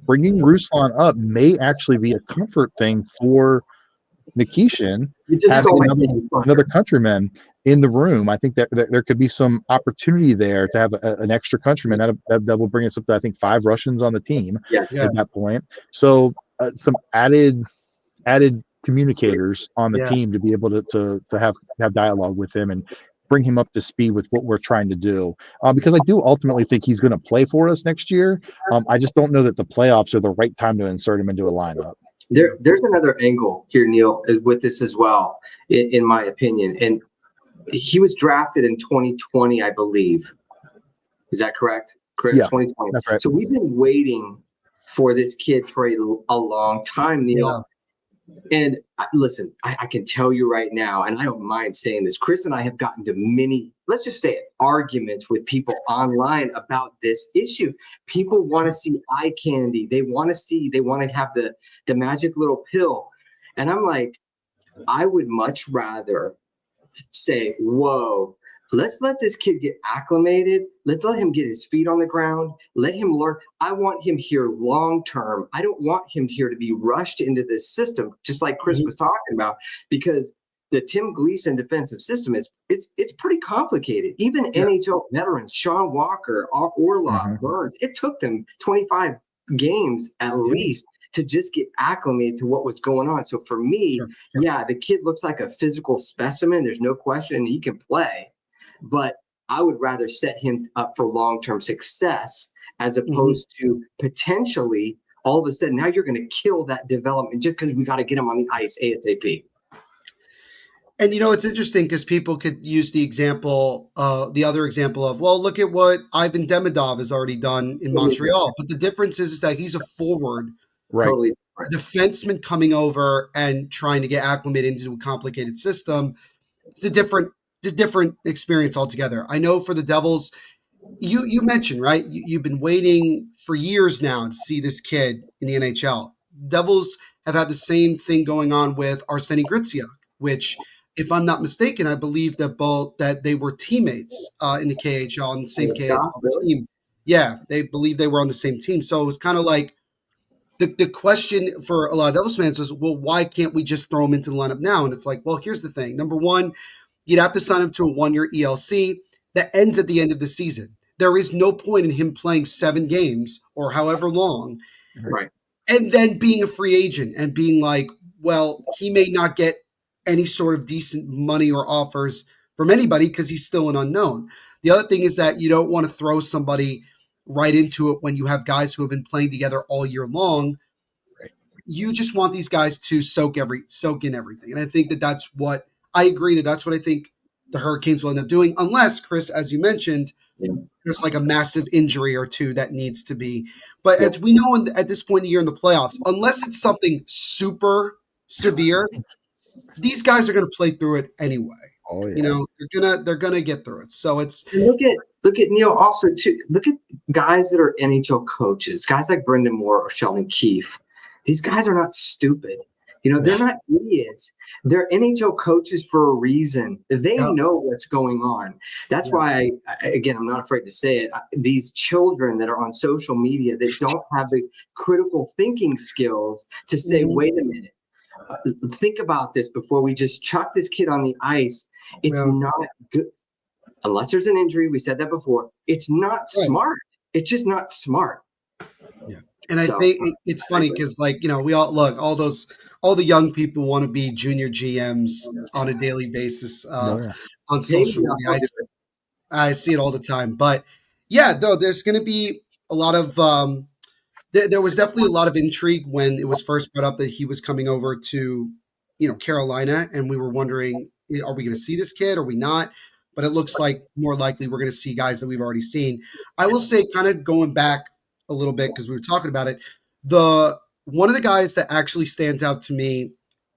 bringing Ruslan up may actually be a comfort thing for Nikishin, You just having stole my another name. another countryman in the room. I think that there could be some opportunity there to have an extra countryman. That will bring us up to, I think, 5 Russians on the team Yes. Yeah, at that point. So some added communicators on the yeah. team to be able to have dialogue with him and bring him up to speed with what we're trying to do. Because I do ultimately think he's going to play for us next year. I just don't know that the playoffs are the right time to insert him into a lineup. There's another angle here, Neil, with this as well, in my opinion. And he was drafted in 2020, I believe. Is that correct, Chris? Yeah, 2020. that's right. So we've been waiting for this kid for a long time, Yeah. Neil. And listen, I can tell you right now, and I don't mind saying this, Chris and I have gotten to many, let's just say it, arguments with people online about this issue. People want to see eye candy. They want to have the magic little pill. And I'm like, I would much rather say, whoa, let's let this kid get acclimated. Let's let him get his feet on the ground. Let him learn. I want him here long term. I don't want him here to be rushed into this system, just like Chris Mhm. was talking about, because the Tim Gleason defensive system it's pretty complicated. Even Yeah. NHL veterans, Sean Walker, Orlov, Mm-hmm. Burns, it took them 25 games at Yeah. least to just get acclimated to what was going on. So for me, Sure. yeah, the kid looks like a physical specimen. There's no question he can play, but I would rather set him up for long-term success as Mhm. opposed to potentially all of a sudden now you're going to kill that development just because we got to get him on the ice ASAP. And it's interesting because people could use the other example of, well, look at what Ivan Demidov has already done in Montreal. But the difference is that he's a forward Right. Totally different. defenseman coming over and trying to get acclimated into a complicated system. It's a different experience altogether. I know for the Devils, you mentioned, right? You've been waiting for years now to see this kid in the NHL. Devils have had the same thing going on with Arseny Gritziak, which, if I'm not mistaken, I believe that they were teammates in the KHL on the same Scott, KHL really? team. Yeah, they believe they were on the same team. So it was kind of like the question for a lot of Devils fans was, well, why can't we just throw him into the lineup now? And it's like, well, here's the thing. Number one, you'd have to sign him to a 1-year ELC that ends at the end of the season. There is no point in him playing 7 games or however long Right. and then being a free agent and being like, well, he may not get any sort of decent money or offers from anybody because he's still an unknown. The other thing is that you don't want to throw somebody right into it when you have guys who have been playing together all year long. Right. You just want these guys to soak in everything. And I think that's what I agree that's what I think the Hurricanes will end up doing, unless, Chris, as you mentioned, Yeah. there's like a massive injury or two that needs to be. But Yeah. as we know at this point in the year in the playoffs, unless it's something super severe, these guys are going to play through it anyway. Oh You yeah. know, they're gonna get through it. So it's And look at Neil also too. Look at guys that are NHL coaches, guys like Brendan Moore or Sheldon Keefe. These guys are not stupid. You know, they're not idiots. They're NHL coaches for a reason. They yeah, know what's going on. That's yeah, why, again, I'm not afraid to say it. These children that are on social media that don't have the critical thinking skills to say, mhm, wait a minute, think about this before we just chuck this kid on the ice. It's yeah, not good unless there's an injury. We said that before. It's not right. smart. It's just not smart. Yeah. And I So think it's funny because, like, you know, we all look, all the young people want to be junior GMs on a daily basis Oh yeah. on maybe social media. I'll do it. I see it all the time. But yeah, no, there's going to be a lot of, there was definitely a lot of intrigue when it was first brought up that he was coming over to, you know, Carolina. And we were wondering, are we going to see this kid? Are we not? But it looks like more likely we're going to see guys that we've already seen. I will say, kind of going back a little bit because we were talking about it, the one of the guys that actually stands out to me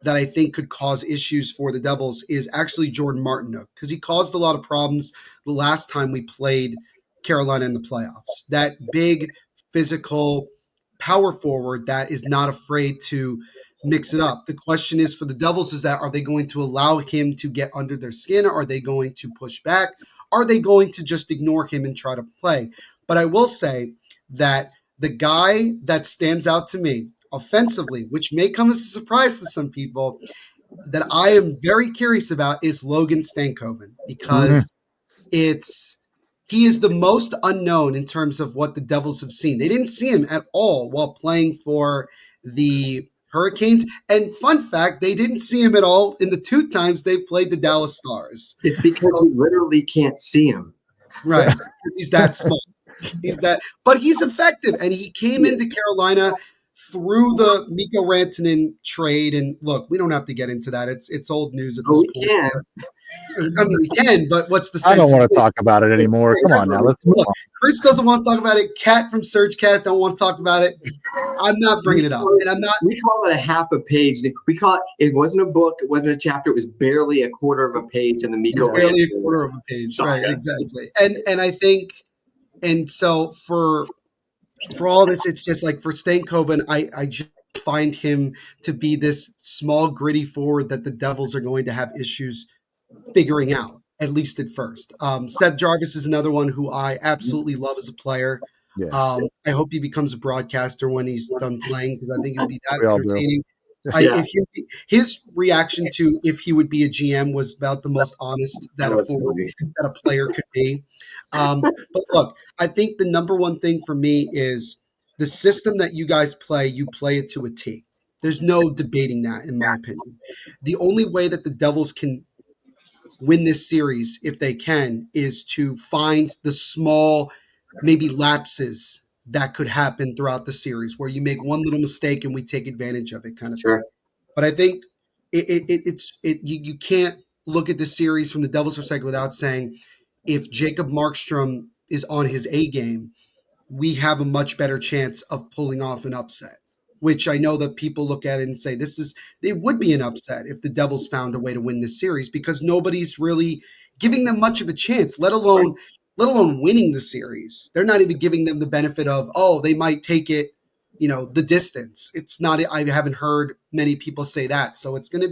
that I think could cause issues for the Devils is actually Jordan Martinook because he caused a lot of problems the last time we played Carolina in the playoffs. That big physical power forward that is not afraid to mix it up. The question is for the Devils is that are they going to allow him to get under their skin? Are they going to push back? Are they going to just ignore him and try to play? But I will say that the guy that stands out to me offensively, which may come as a surprise to some people, that I am very curious about is Logan Stankoven Mhm. because it's he is the most unknown in terms of what the Devils have seen. They didn't see him at all while playing for the Hurricanes. And fun fact, they didn't see him at all in the two times they played the Dallas Stars. It's because So, you literally can't see him. right. He's that small. He's that, but he's effective. And he came Yeah. into Carolina through the Mikko Rantanen trade. And look, we don't have to get into that. It's old news at Oh, this we point. can. I mean, we can, but what's the I don't sense in want to doing talk about it anymore. Come on Chris, now, let's move look, on. Chris doesn't want to talk about it. Cat from Surge Cat don't want to talk about it. I'm not bringing it up, and I'm not. We call it a half a page. We call it. It wasn't a book. It wasn't a chapter. It was barely a quarter of a page in the It was Miko barely a Rantanen quarter of a page, right? saga. Exactly, and I think, and so for all this, it's just like for Stankoven, I just find him to be this small, gritty forward that the Devils are going to have issues figuring out, at least at first. Seth Jarvis is another one who I absolutely love as a player. Yeah, I hope he becomes a broadcaster when he's done playing because I think he'll be that we all do. entertaining. Yeah, His reaction to if he would be a GM was about the most honest that that a was forward funny. that a player could be. But look, I think the number one thing for me is the system that you guys play. You play it to a T. There's no debating that, in my opinion. The only way that the Devils can win this series, if they can, is to find the small, maybe lapses that could happen throughout the series where you make one little mistake and we take advantage of it, kind of thing. Sure. But I think you can't look at the series from the Devils' perspective without saying if Jacob Markstrom is on his A game, we have a much better chance of pulling off an upset. Which I know that people look at it and say it would be an upset if the Devils found a way to win this series because nobody's really giving them much of a chance, let alone winning the series. They're not even giving them the benefit of, oh, they might take it, the distance. It's not I haven't heard many people say that. So it's going to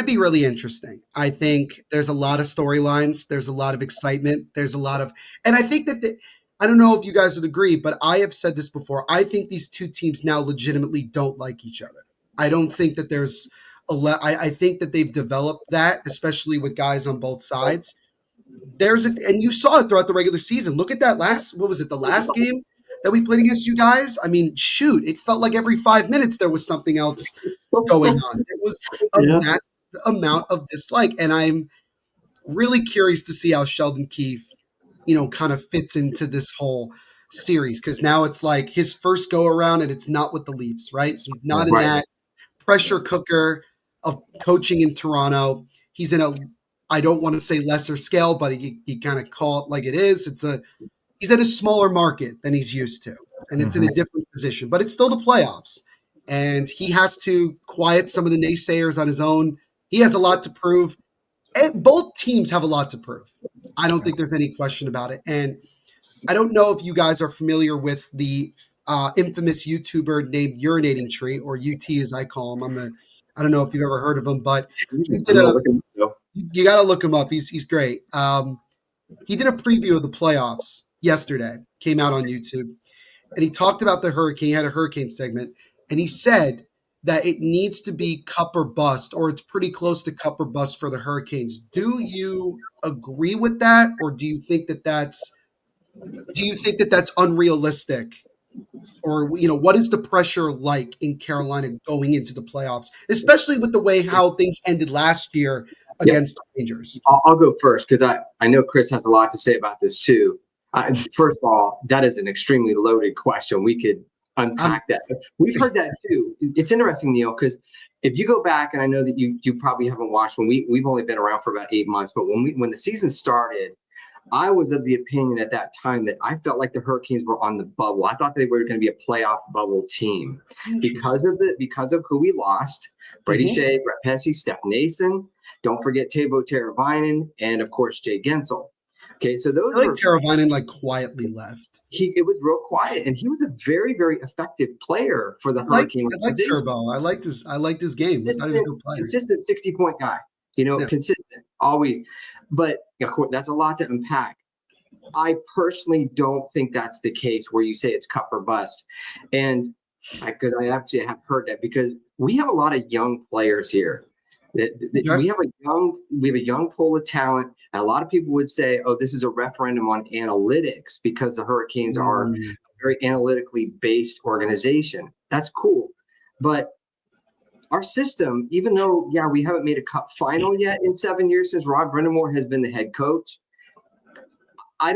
be really interesting. I think there's a lot of storylines. There's a lot of excitement. There's a lot of, and I think that I don't know if you guys would agree, but I have said this before. I think these two teams now legitimately don't like each other. I don't think that there's I think that they've developed that, especially with guys on both sides. And you saw it throughout the regular season. Look at that what was it, the last game that we played against you guys? I mean, shoot, it felt like every 5 minutes there was something else going on. It was a Yeah. massive amount of dislike, and I'm really curious to see how Sheldon Keefe, kind of fits into this whole series because now it's like his first go around, and it's not with the Leafs, right? He's not Yeah. in Right. that pressure cooker of coaching in Toronto. He's in I don't want to say lesser scale, but you kind of call it like it is. He's at a smaller market than he's used to, and it's in Mhm. a different position, but it's still the playoffs. And he has to quiet some of the naysayers on his own. He has a lot to prove. both teams have a lot to prove. I don't think there's any question about it. And I don't know if you guys are familiar with the infamous YouTuber named Urinating Tree, or UT as I call him. I don't know if you've ever heard of him, but he I'm did gonna look at it. you got to look him up. He's great. He did a preview of the playoffs yesterday. Came out on YouTube, and he talked about the hurricane. He had a hurricane segment, and he said that it needs to be cup or bust, or it's pretty close to cup or bust for the Hurricanes. Do you agree with that, or do you think that that's unrealistic? Or what is the pressure like in Carolina going into the playoffs, especially with the way how things ended last year Yep. against the Rangers? I'll go first because I know Chris has a lot to say about this too. First of all, that is an extremely loaded question. We could unpack that. We've heard that too. It's interesting, Neil, because if you go back, and I know that you probably haven't watched when we've only been around for about 8 months, but when the season started, I was of the opinion at that time that I felt like the Hurricanes were on the bubble. I thought they were going to be a playoff bubble team because of who we lost: Brady Shea, Brett Pesce, Steph Nason. Don't forget Teuvo Teravainen, and of course Jay Gensel. Okay, so those I think Teravainen quietly left. It was real quiet, and he was a very, very effective player for the Hurricane. I like Turbo. I liked his game. I thought he was a good player. Consistent 60-point guy. Consistent, always. But of course, that's a lot to unpack. I personally don't think that's the case where you say it's cup or bust. And because I actually have heard that, because we have a lot of young players here. We have a young pool of talent. And a lot of people would say, oh, this is a referendum on analytics because the Hurricanes are a very analytically based organization. That's cool. But our system, even though, we haven't made a cup final yet in 7 years since Rod Brindamore has been the head coach, I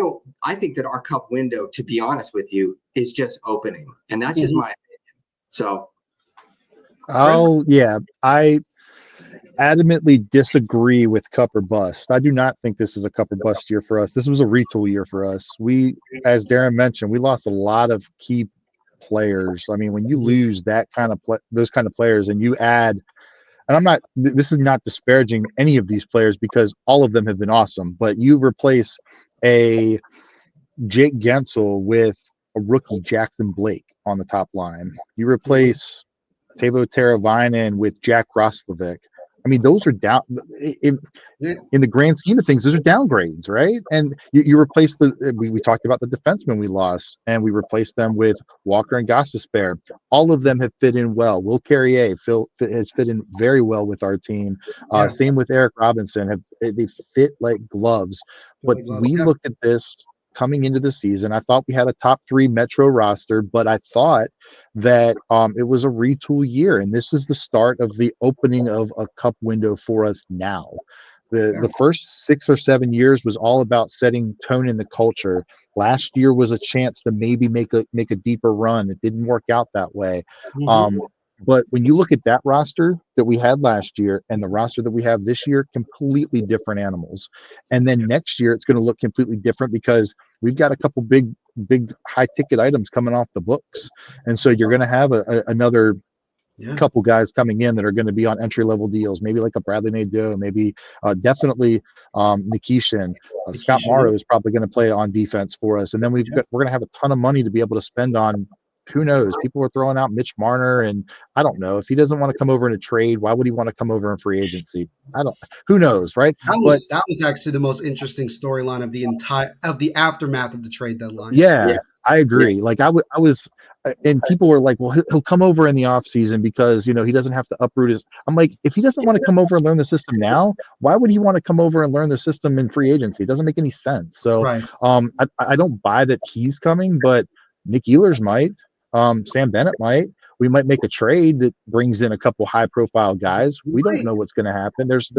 think that our cup window, to be honest with you, is just opening. And that's just my opinion. So. I adamantly disagree with cup or bust. I do not think this is a cup or bust year for us. This was a retool year for us. We, as Darren mentioned, we lost a lot of key players. I mean, when you lose that kind of those kind of players, and you add, and this is not disparaging any of these players because all of them have been awesome, but you replace a Jake Gensel with a rookie Jackson Blake on the top line. You replace Teuvo Teravainen with Jack Roslovic. I mean, those are down in the grand scheme of things. Those are downgrades, right? And you replace we talked about the defensemen we lost, and we replaced them with Walker and Gostisbehere. All of them have fit in well. Will Carrier has fit in very well with our team. Same with Eric Robinson. They fit like gloves. But we looked at this coming into the season. I thought we had a top 3 Metro roster, but I thought that it was a retool year, and this is the start of the opening of a cup window for us now. The first 6 or 7 years was all about setting tone in the culture. Last year was a chance to maybe make a deeper run. It didn't work out that way. But when you look at that roster that we had last year and the roster that we have this year, completely different animals. And then next year, it's going to look completely different because we've got a couple big high ticket items coming off the books. And so you're going to have another couple guys coming in that are going to be on entry level deals, maybe like a Bradley Nadeau, maybe definitely Nikishin. Scott Morrow is probably going to play on defense for us. And then we're going to have a ton of money to be able to spend on. Who knows? People are throwing out Mitch Marner, and I don't know if he doesn't want to come over in a trade. Why would he want to come over in free agency? Who knows, right? That was actually the most interesting storyline of the aftermath of the trade deadline. Yeah, I agree. Like I was, and people were like, well, he'll come over in the off season because he doesn't have to uproot his. I'm like, if he doesn't want to come over and learn the system now, why would he want to come over and learn the system in free agency? It doesn't make any sense. So, I don't buy that he's coming, but Nick Ehlers might. Sam Bennett might. We might make a trade that brings in a couple high-profile guys. We don't know what's going to happen. There's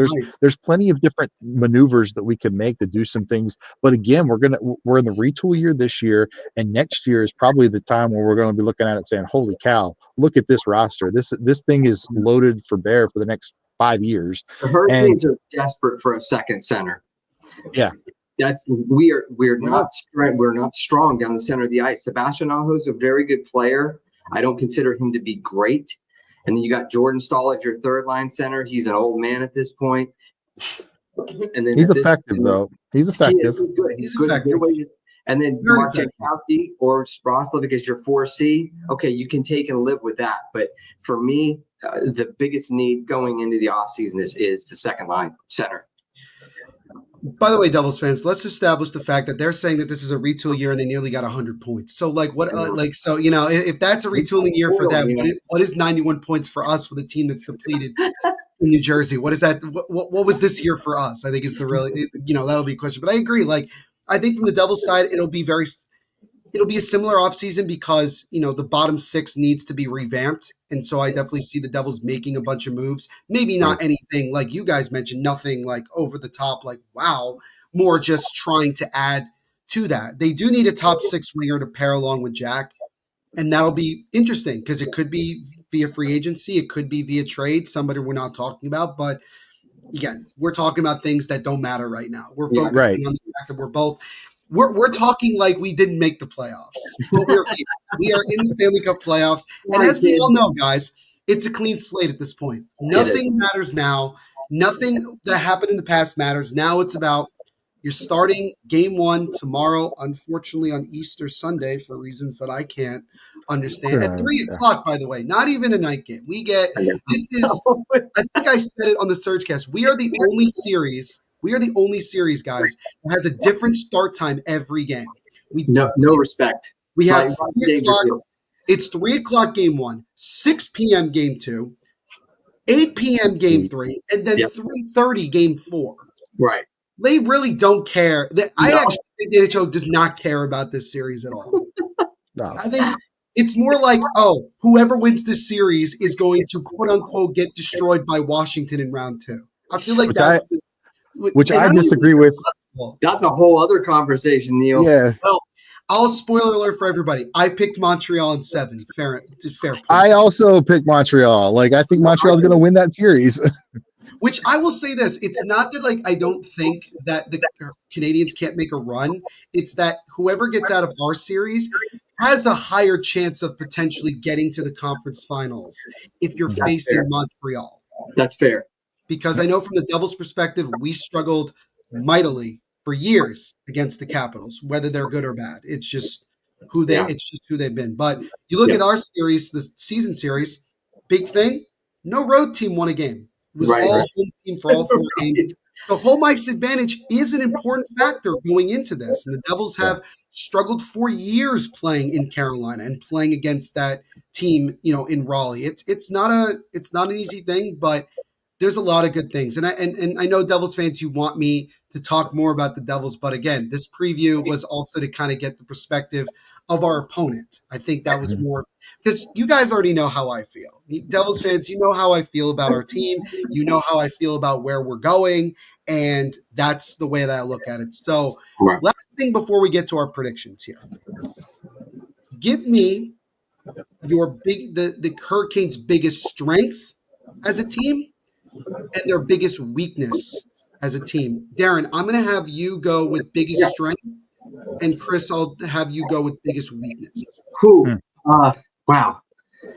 plenty of different maneuvers that we can make to do some things. But again, we're in the retool year this year, and next year is probably the time where we're going to be looking at it saying, "Holy cow! Look at this roster. This thing is loaded for bear for the next 5 years." The Hurricanes are desperate for a second center. Yeah. We're not strong down the center of the ice. Sebastian Aho is a very good player. I don't consider him to be great. And then you got Jordan Stahl as your third line center. He's an old man at this point. And then He's effective, though. He's he is effective. good. He's good. effective. Good wages. And then Very Mark effective. Jankowski or Sproslov as your 4C. Okay, you can take and live with that. But for me, the biggest need going into the offseason is the second line center. By the way, Devils fans, let's establish the fact that they're saying that this is a retool year and they nearly got 100 points. So, like, what, so you know, if that's a retooling year for them, what is 91 points for us with a team that's depleted in New Jersey? What is that? What was this year for us? I think is the really, that'll be a question. But I agree. Like, I think from the Devils side, it'll be a similar offseason because, the bottom six needs to be revamped. And so I definitely see the Devils making a bunch of moves. Maybe not anything like you guys mentioned, nothing like over the top, like, wow, more just trying to add to that. They do need a top six winger to pair along with Jack. And that'll be interesting because it could be via free agency. It could be via trade, somebody we're not talking about. But again, we're talking about things that don't matter right now. We're focusing on the fact that we're talking like we didn't make the playoffs, but we are in the Stanley Cup playoffs. And as we all know, guys, it's a clean slate at this point. Nothing matters now. Nothing that happened in the past matters. Now it's about you're starting game one tomorrow, unfortunately on Easter Sunday for reasons that I can't understand. At 3:00, by the way, not even a night game. This is, I think I said it on the Surgecast. We are the only series, guys, that has a different start time every game. No respect. We have 3:00. It's 3:00 game one, 6 p.m. game two, 8 p.m. game three, and then 3:30 game four. Right. They really don't care. I actually think the NHL does not care about this series at all. No. I think it's more like, whoever wins this series is going to quote unquote get destroyed by Washington in round two. I feel like which I disagree with. That's a whole other conversation, Neil. Yeah. Well, I'll spoiler alert for everybody. I picked Montreal in 7. Fair point. I also picked Montreal. Like, I think Montreal's going to win that series. Which I will say this, it's not that like I don't think that the Canadians can't make a run. It's that whoever gets out of our series has a higher chance of potentially getting to the conference finals if you're facing Montreal. That's fair. Because I know from the Devils' perspective, we struggled mightily for years against the Capitals, whether they're good or bad. It's just it's just who they've been. But you look at our series, the season series, big thing, no road team won a game. It was all home team for all 4 games. So home ice advantage is an important factor going into this. And the Devils have struggled for years playing in Carolina and playing against that team, in Raleigh. It's not an easy thing, but there's a lot of good things. And I know Devils fans, you want me to talk more about the Devils, but again, this preview was also to kind of get the perspective of our opponent. I think that was more because you guys already know how I feel. Devils fans, you know how I feel about our team. You know how I feel about where we're going. And that's the way that I look at it. So last thing before we get to our predictions here. Give me the Hurricanes' biggest strength as a team and their biggest weakness as a team. Darren, I'm going to have you go with biggest strength, and Chris, I'll have you go with biggest weakness. Cool. Wow,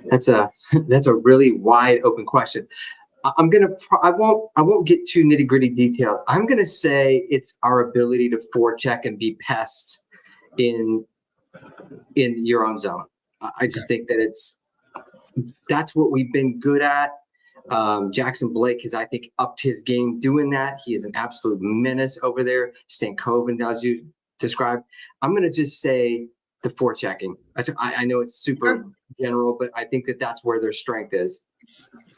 that's a really wide open question. I won't get too nitty gritty detailed. I'm gonna say it's our ability to forecheck and be pests in your own zone. I just think that that's what we've been good at. Jackson Blake has, I think, upped his game doing that. He is an absolute menace over there. Stankoven, as you described. I'm going to just say the forechecking. I know it's super general, but I think that's where their strength is.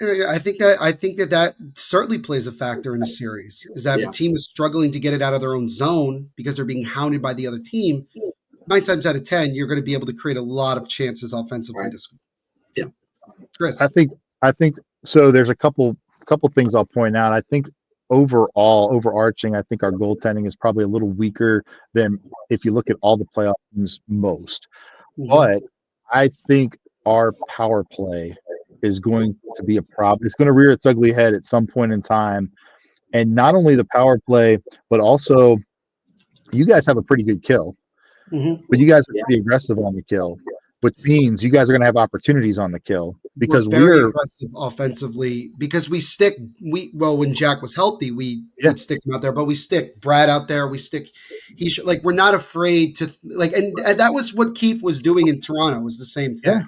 I think that certainly plays a factor in a series. Is that if a team is struggling to get it out of their own zone because they're being hounded by the other team, 9 times out of 10, you're going to be able to create a lot of chances offensively to score. Yeah, Chris. I think so. There's a couple things I'll point out. I think overarching, I think our goaltending is probably a little weaker than if you look at all the playoff teams most. Mm-hmm. But I think our power play is going to be a problem. It's going to rear its ugly head at some point in time. And not only the power play, but also you guys have a pretty good kill. Mm-hmm. But you guys are pretty aggressive on the kill, which means you guys are going to have opportunities on the kill. because very aggressive offensively because when Jack was healthy, we would stick him out there, but we stick Brad out there. We stick, we're not afraid to and that was what Keith was doing in Toronto, was the same thing.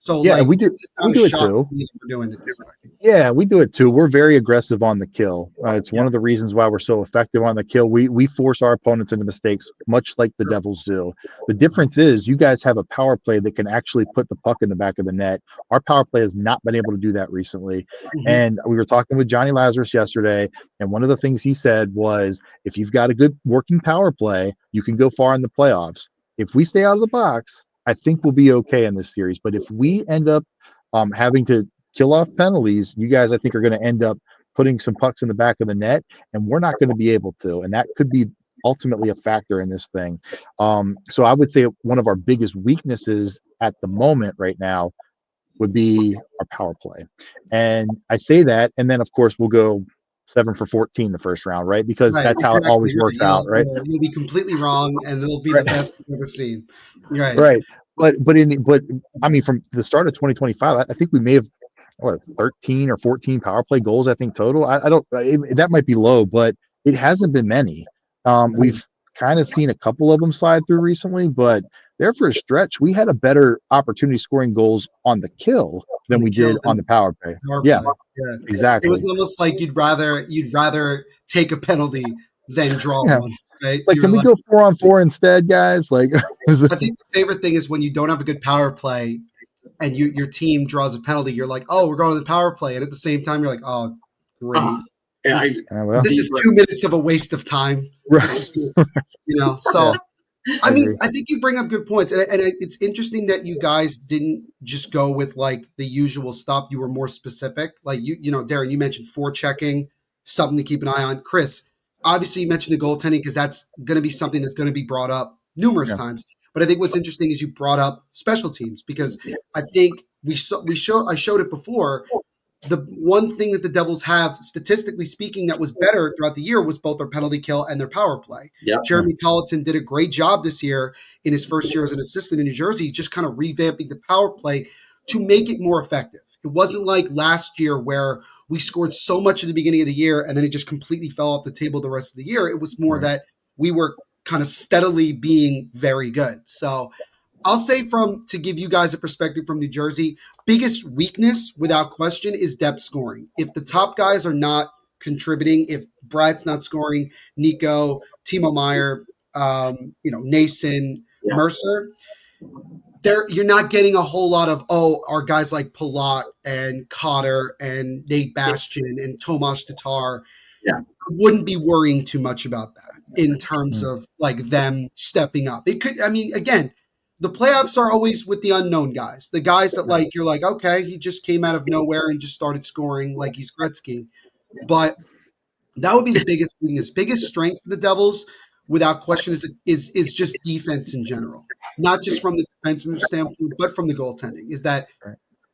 So and we do this is not we a do it shock too. to me that we're doing it this way. Yeah, we do it too. We're very aggressive on the kill. It's one of the reasons why we're so effective on the kill. We force our opponents into mistakes, much like the Devils do. The difference is you guys have a power play that can actually put the puck in the back of the net. Our power play has not been able to do that recently. And we were talking with Johnny Lazarus yesterday, and one of the things he said was, if you've got a good working power play, you can go far in the playoffs. If we stay out of the box, I think we'll be okay in this series. But if we end up having to kill off penalties, you guys, I think, are going to end up putting some pucks in the back of the net, and we're not going to be able to. And that could be ultimately a factor in this thing. So I would say one of our biggest weaknesses at the moment right now would be our power play. And I say that, and then, of course, we'll go 7 for 14 the first round, right? Because that's how it always works out, right? You'll be completely wrong, and it'll be the best you've ever seen. Right. But I mean, from the start of 2025, I think we may have 13 or 14 power play goals, I think, total. I don't, that might be low, but it hasn't been many. We've kind of seen a couple of them slide through recently, but there for a stretch, we had a better opportunity scoring goals on the kill than we did on the power play. Yeah, exactly. It was almost like you'd rather take a penalty than draw one. Right? Like, can we go 4-on-4 instead, guys? Like, I think the favorite thing is when you don't have a good power play and your team draws a penalty, you're like, oh, we're going to the power play. And at the same time, you're like, oh, great. This is 2 minutes of a waste of time. Right. So, I mean, I think you bring up good points. And it's interesting that you guys didn't just go with like the usual stuff. You were more specific. Like, Darren, you mentioned forechecking, something to keep an eye on. Chris, obviously you mentioned the goaltending because that's going to be something that's going to be brought up numerous times. But I think what's interesting is you brought up special teams because I think I showed it before. The one thing that the Devils have, statistically speaking, that was better throughout the year was both their penalty kill and their power play. Jeremy Colleton did a great job this year in his first year as an assistant in New Jersey, just kind of revamping the power play to make it more effective. It wasn't like last year where we scored so much at the beginning of the year and then it just completely fell off the table the rest of the year. It was more that we were kind of steadily being very good. So I'll say, to give you guys a perspective from New Jersey, biggest weakness without question is depth scoring. If the top guys are not contributing, if Brad's not scoring, Nico, Timo Meyer, Nason, Mercer, you're not getting a whole lot of, our guys like Palat and Cotter and Nate Bastian and Tomas Tatar. I wouldn't be worrying too much about that in terms of like them stepping up. It could, again, the playoffs are always with the unknown guys, the guys that you're like, okay, he just came out of nowhere and just started scoring like he's Gretzky. But that would be the biggest weakness. Biggest strength for the Devils, without question, is just defense in general. Not just from the defensive standpoint, but from the goaltending. Is that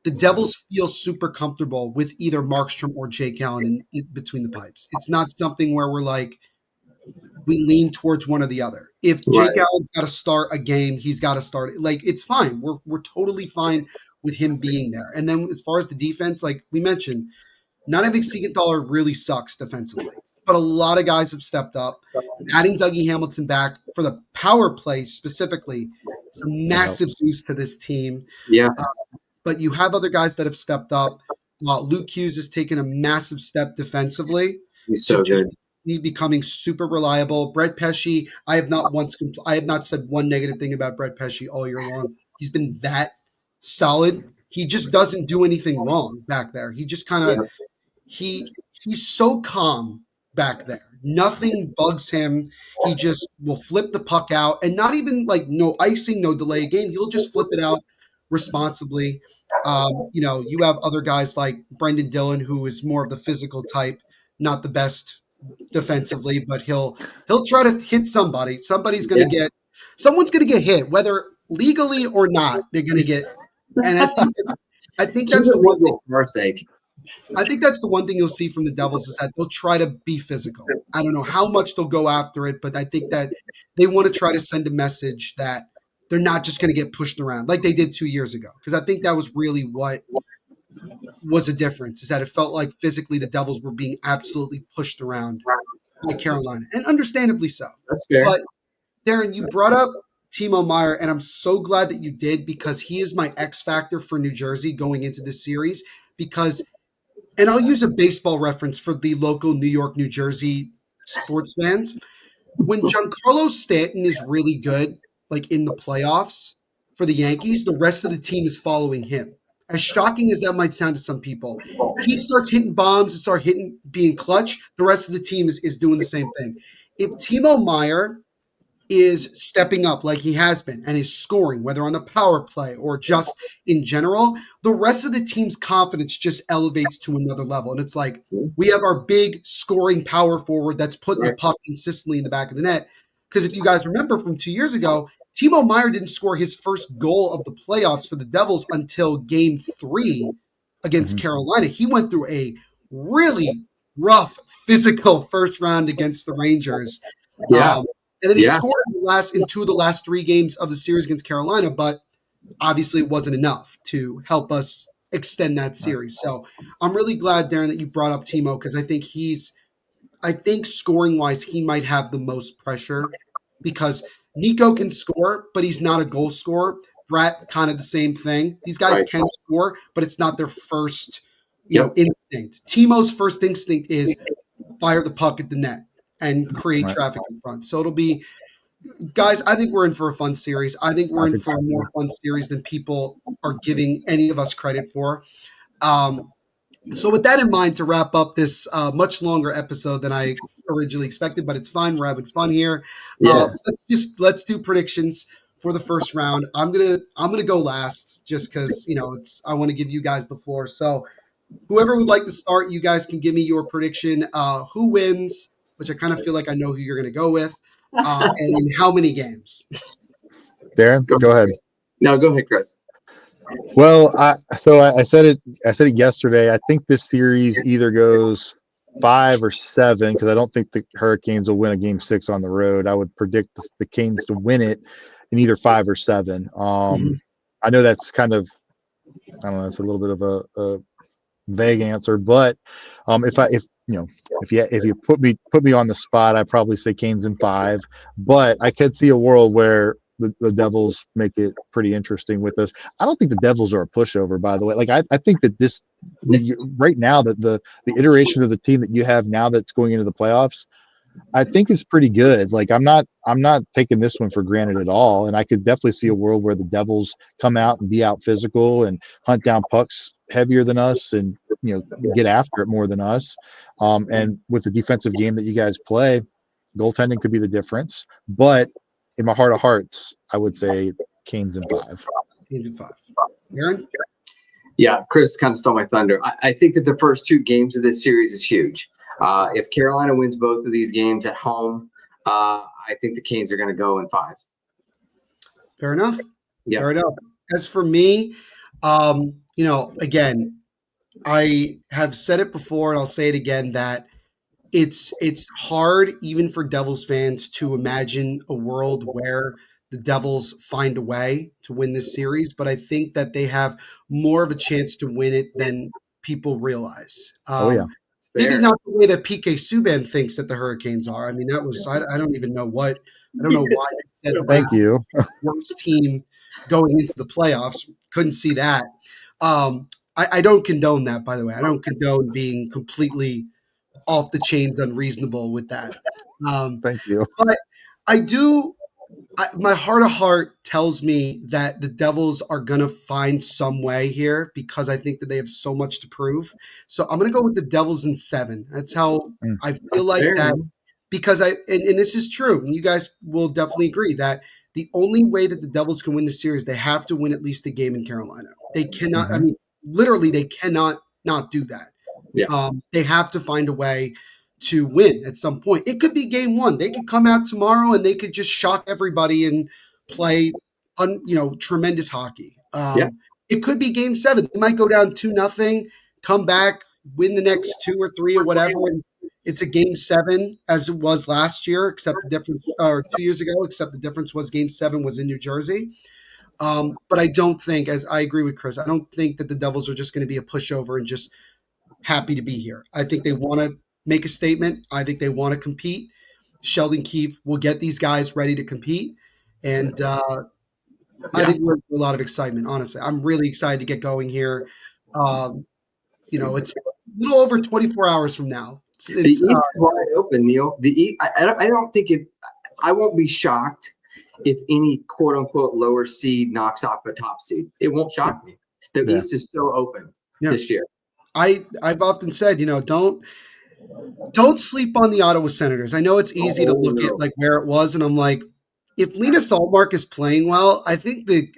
the Devils feel super comfortable with either Markstrom or Jake Allen in between the pipes. It's not something where we're like, we lean towards one or the other. If Jake Allen's got to start a game, he's got to start it. Like, it's fine. We're totally fine with him being there. And then as far as the defense, like we mentioned, not having Siegenthaler really sucks defensively. But a lot of guys have stepped up. Adding Dougie Hamilton back for the power play specifically is a massive boost to this team. But you have other guys that have stepped up. Luke Hughes has taken a massive step defensively. He's so good. Becoming super reliable. Brett Pesce, I have not said one negative thing about Brett Pesce all year long. He's been that solid. He just doesn't do anything wrong back there. He just kind of he's so calm back there. Nothing bugs him. He just will flip the puck out, and not even like no icing, no delay game. He'll just flip it out responsibly. You have other guys like Brendan Dillon, who is more of the physical type, not the best defensively, but he'll try to hit somebody. Someone's going to get hit, whether legally or not. They're going to get, and I think that's the one thing. I think that's the one thing you'll see from the Devils is that they'll try to be physical. I don't know how much they'll go after it, but I think that they want to try to send a message that they're not just going to get pushed around like they did 2 years ago. Because I think that was really what was a difference, is that it felt like physically the Devils were being absolutely pushed around by Carolina, and understandably so. That's fair. But Darren, you brought up Timo Meyer, and I'm so glad that you did, because he is my X factor for New Jersey going into this series. Because, and I'll use a baseball reference for the local New York, New Jersey sports fans. When Giancarlo Stanton is really good, like in the playoffs for the Yankees, the rest of the team is following him. As shocking as that might sound to some people, he starts hitting bombs and start hitting, being clutch. The rest of the team is doing the same thing. If Timo Meyer is stepping up like he has been and is scoring, whether on the power play or just in general, the rest of the team's confidence just elevates to another level. And it's like, we have our big scoring power forward that's putting the puck consistently in the back of the net. Because if you guys remember from 2 years ago, Timo Meyer didn't score his first goal of the playoffs for the Devils until game 3 against Carolina. He went through a really rough physical first round against the Rangers. Yeah. And then he scored in 2 of the last 3 games of the series against Carolina, but obviously it wasn't enough to help us extend that series. So I'm really glad, Darren, that you brought up Timo, because I think scoring wise, he might have the most pressure, because Nico can score, but he's not a goal scorer. Brett, kind of the same thing. These guys can score, but it's not their first, instinct. Timo's first instinct is fire the puck at the net and create traffic in front. So it'll be, guys, I think we're in for a fun series. I think we're in for a more fun series than people are giving any of us credit for. So with that in mind, to wrap up this much longer episode than I originally expected, but it's fine. We're having fun here. Let's do predictions for the first round. I'm gonna go last, just because I want to give you guys the floor. So whoever would like to start, you guys can give me your prediction. Who wins? Which I kind of feel like I know who you're going to go with, and in how many games? Darren, go ahead. No, go ahead, Chris. Well, I said it. I said it yesterday. I think this series either goes 5 or 7, because I don't think the Hurricanes will win a game 6 on the road. I would predict the Canes to win it in either 5 or 7. I know that's kind of, I don't know, it's a little bit of a vague answer, but if you put me on the spot, I'd probably say Canes in 5. But I could see a world where the Devils make it pretty interesting with us. I don't think the Devils are a pushover, by the way. Like I think that right now, that the iteration of the team that you have now that's going into the playoffs, I think is pretty good. Like I'm not taking this one for granted at all. And I could definitely see a world where the Devils come out and be out physical and hunt down pucks heavier than us, and get after it more than us. And with the defensive game that you guys play, goaltending could be the difference. But in my heart of hearts, I would say Canes in 5. Canes in 5. Aaron? Yeah, Chris kind of stole my thunder. I think that the first 2 games of this series is huge. If Carolina wins both of these games at home, I think the Canes are going to go in 5. Fair enough. Yeah. Fair enough. As for me, again, I have said it before and I'll say it again, that it's hard even for Devils fans to imagine a world where the Devils find a way to win this series, but I think that they have more of a chance to win it than people realize. Maybe not the way that PK Subban thinks that the Hurricanes are. I mean, that was I don't even know what I don't know why he said Thank you. worst team going into the playoffs. Couldn't see that. I don't condone that, by the way. I don't condone being completely off the chains unreasonable with that. Thank you. But I do. My heart of heart tells me that the Devils are going to find some way here, because I think that they have so much to prove. So I'm going to go with the Devils in 7. That's how I feel like that, because and this is true. And you guys will definitely agree that the only way that the Devils can win the series, they have to win at least a game in Carolina. They cannot, I mean, literally they cannot not do that. Yeah. They have to find a way to win at some point. It could be game 1. They could come out tomorrow and they could just shock everybody and play, tremendous hockey. It could be game 7. They might go down 2-0, come back, win the next 2 or 3 or whatever. And it's a game 7 as it was last year, except the difference, or 2 years ago, except the difference was game 7 was in New Jersey. But I don't think, as I agree with Chris, I don't think that the Devils are just going to be a pushover and just happy to be here. I think they want to make a statement. I think they want to compete. Sheldon Keefe will get these guys ready to compete. And I think we're in a lot of excitement, honestly. I'm really excited to get going here. It's a little over 24 hours from now. The East is wide open, Neil. The East, I don't think I won't be shocked if any quote unquote lower seed knocks off a top seed. It won't shock me. The East is so open this year. I've often said, don't sleep on the Ottawa Senators. I know it's easy to look at like where it was, and I'm like, if Linus Ullmark is playing well, I think the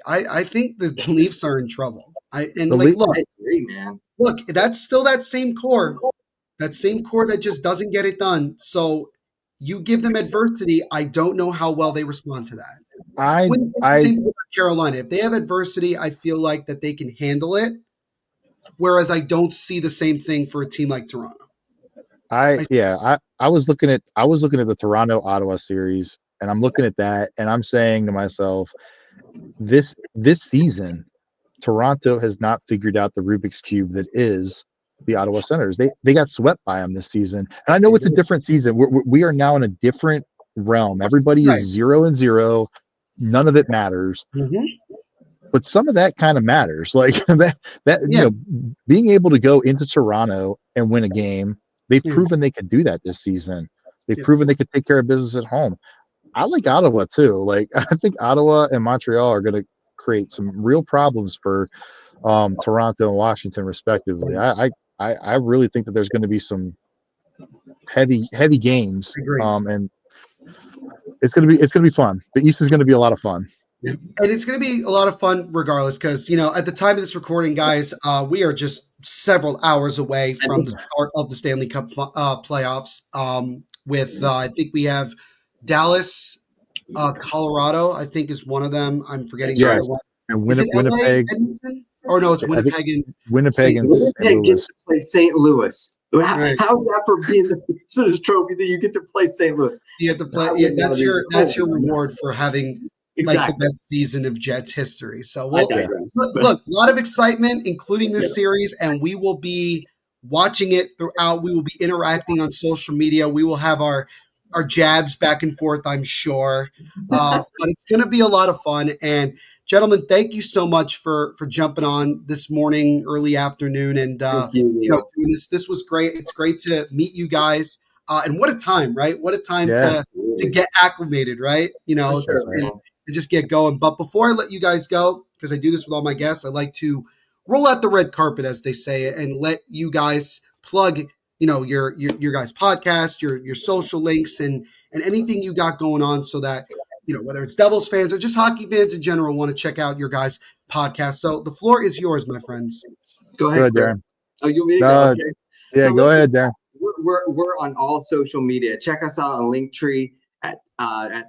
Leafs are in trouble. I agree, man. Look, that's still that same core that just doesn't get it done. So you give them adversity. I don't know how well they respond to that. Same with Carolina. If they have adversity, I feel like that they can handle it. Whereas I don't see the same thing for a team like Toronto. I was looking at the Toronto Ottawa series, and I'm looking at that, and I'm saying to myself, this season, Toronto has not figured out the Rubik's Cube that is the Ottawa Senators. They got swept by them this season, and I know it's a different season. We are now in a different realm. Everybody is 0-0. None of it matters. Mm-hmm. But some of that kind of matters. Like being able to go into Toronto and win a game. They've proven they could do that this season. They've proven they could take care of business at home. I like Ottawa too. Like I think Ottawa and Montreal are going to create some real problems for Toronto and Washington, respectively. I really think that there's going to be some heavy games, and it's going to be fun. The East is going to be a lot of fun. And it's going to be a lot of fun regardless because, at the time of this recording, guys, we are just several hours away from the start of the Stanley Cup playoffs I think we have Dallas, Colorado, I think is one of them. I'm forgetting the other one. And Winnipeg. Edmonton? Or no, it's Winnipeg and Winnipeg and Winnipeg gets to play St. Louis. How is that for being the Senators trophy that you get to play St. Louis? You get to play. That's your reward for having like the best season of Jets history. So look, a lot of excitement, including this series, and we will be watching it throughout. We will be interacting on social media. We will have our jabs back and forth, I'm sure. But it's going to be a lot of fun. And gentlemen, thank you so much for jumping on this morning, early afternoon, and doing this. This was great. It's great to meet you guys. And what a time, right? What a time to get acclimated, right? And just get going. But before I let you guys go, because I do this with all my guests, I like to roll out the red carpet, as they say, and let you guys plug, your guys' podcast, your social links, and anything you got going on, so that whether it's Devils fans or just hockey fans in general want to check out your guys' podcast. So the floor is yours, my friends. Go ahead, Darren. Oh, you want me to go? Okay. Yeah, so go ahead, Darren. We're on all social media. Check us out on Linktree at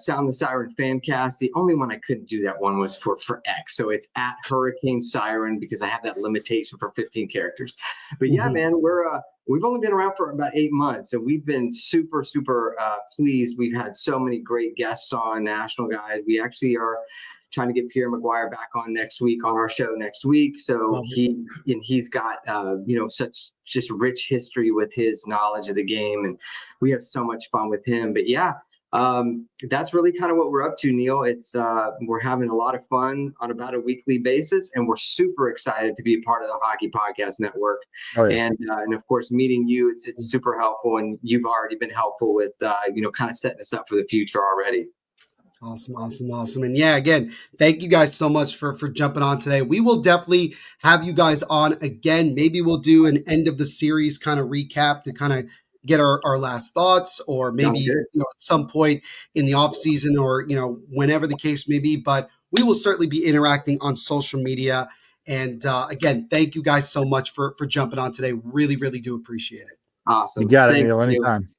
Sound the Siren Fancast. The only one I couldn't do that one was for X. So it's at Hurricane Siren because I have that limitation for 15 characters. But man, we've only been around for about 8 months, and we've been super, super pleased. We've had so many great guests on, national guys. We actually are trying to get Pierre McGuire back on our show next week. So he's got such just rich history with his knowledge of the game, and we have so much fun with him. But that's really kind of what we're up to, Neil. It's we're having a lot of fun on about a weekly basis, and we're super excited to be a part of the Hockey Podcast Network. And of course, meeting you, it's super helpful, and you've already been helpful with kind of setting us up for the future already. Awesome. And again, thank you guys so much for jumping on today. We will definitely have you guys on again. Maybe we'll do an end of the series kind of recap to kind of get our last thoughts, or maybe at some point in the off season, or whenever the case may be. But we will certainly be interacting on social media. And again, thank you guys so much for jumping on today. Really, really do appreciate it. Awesome. You got it, Neil. Anytime.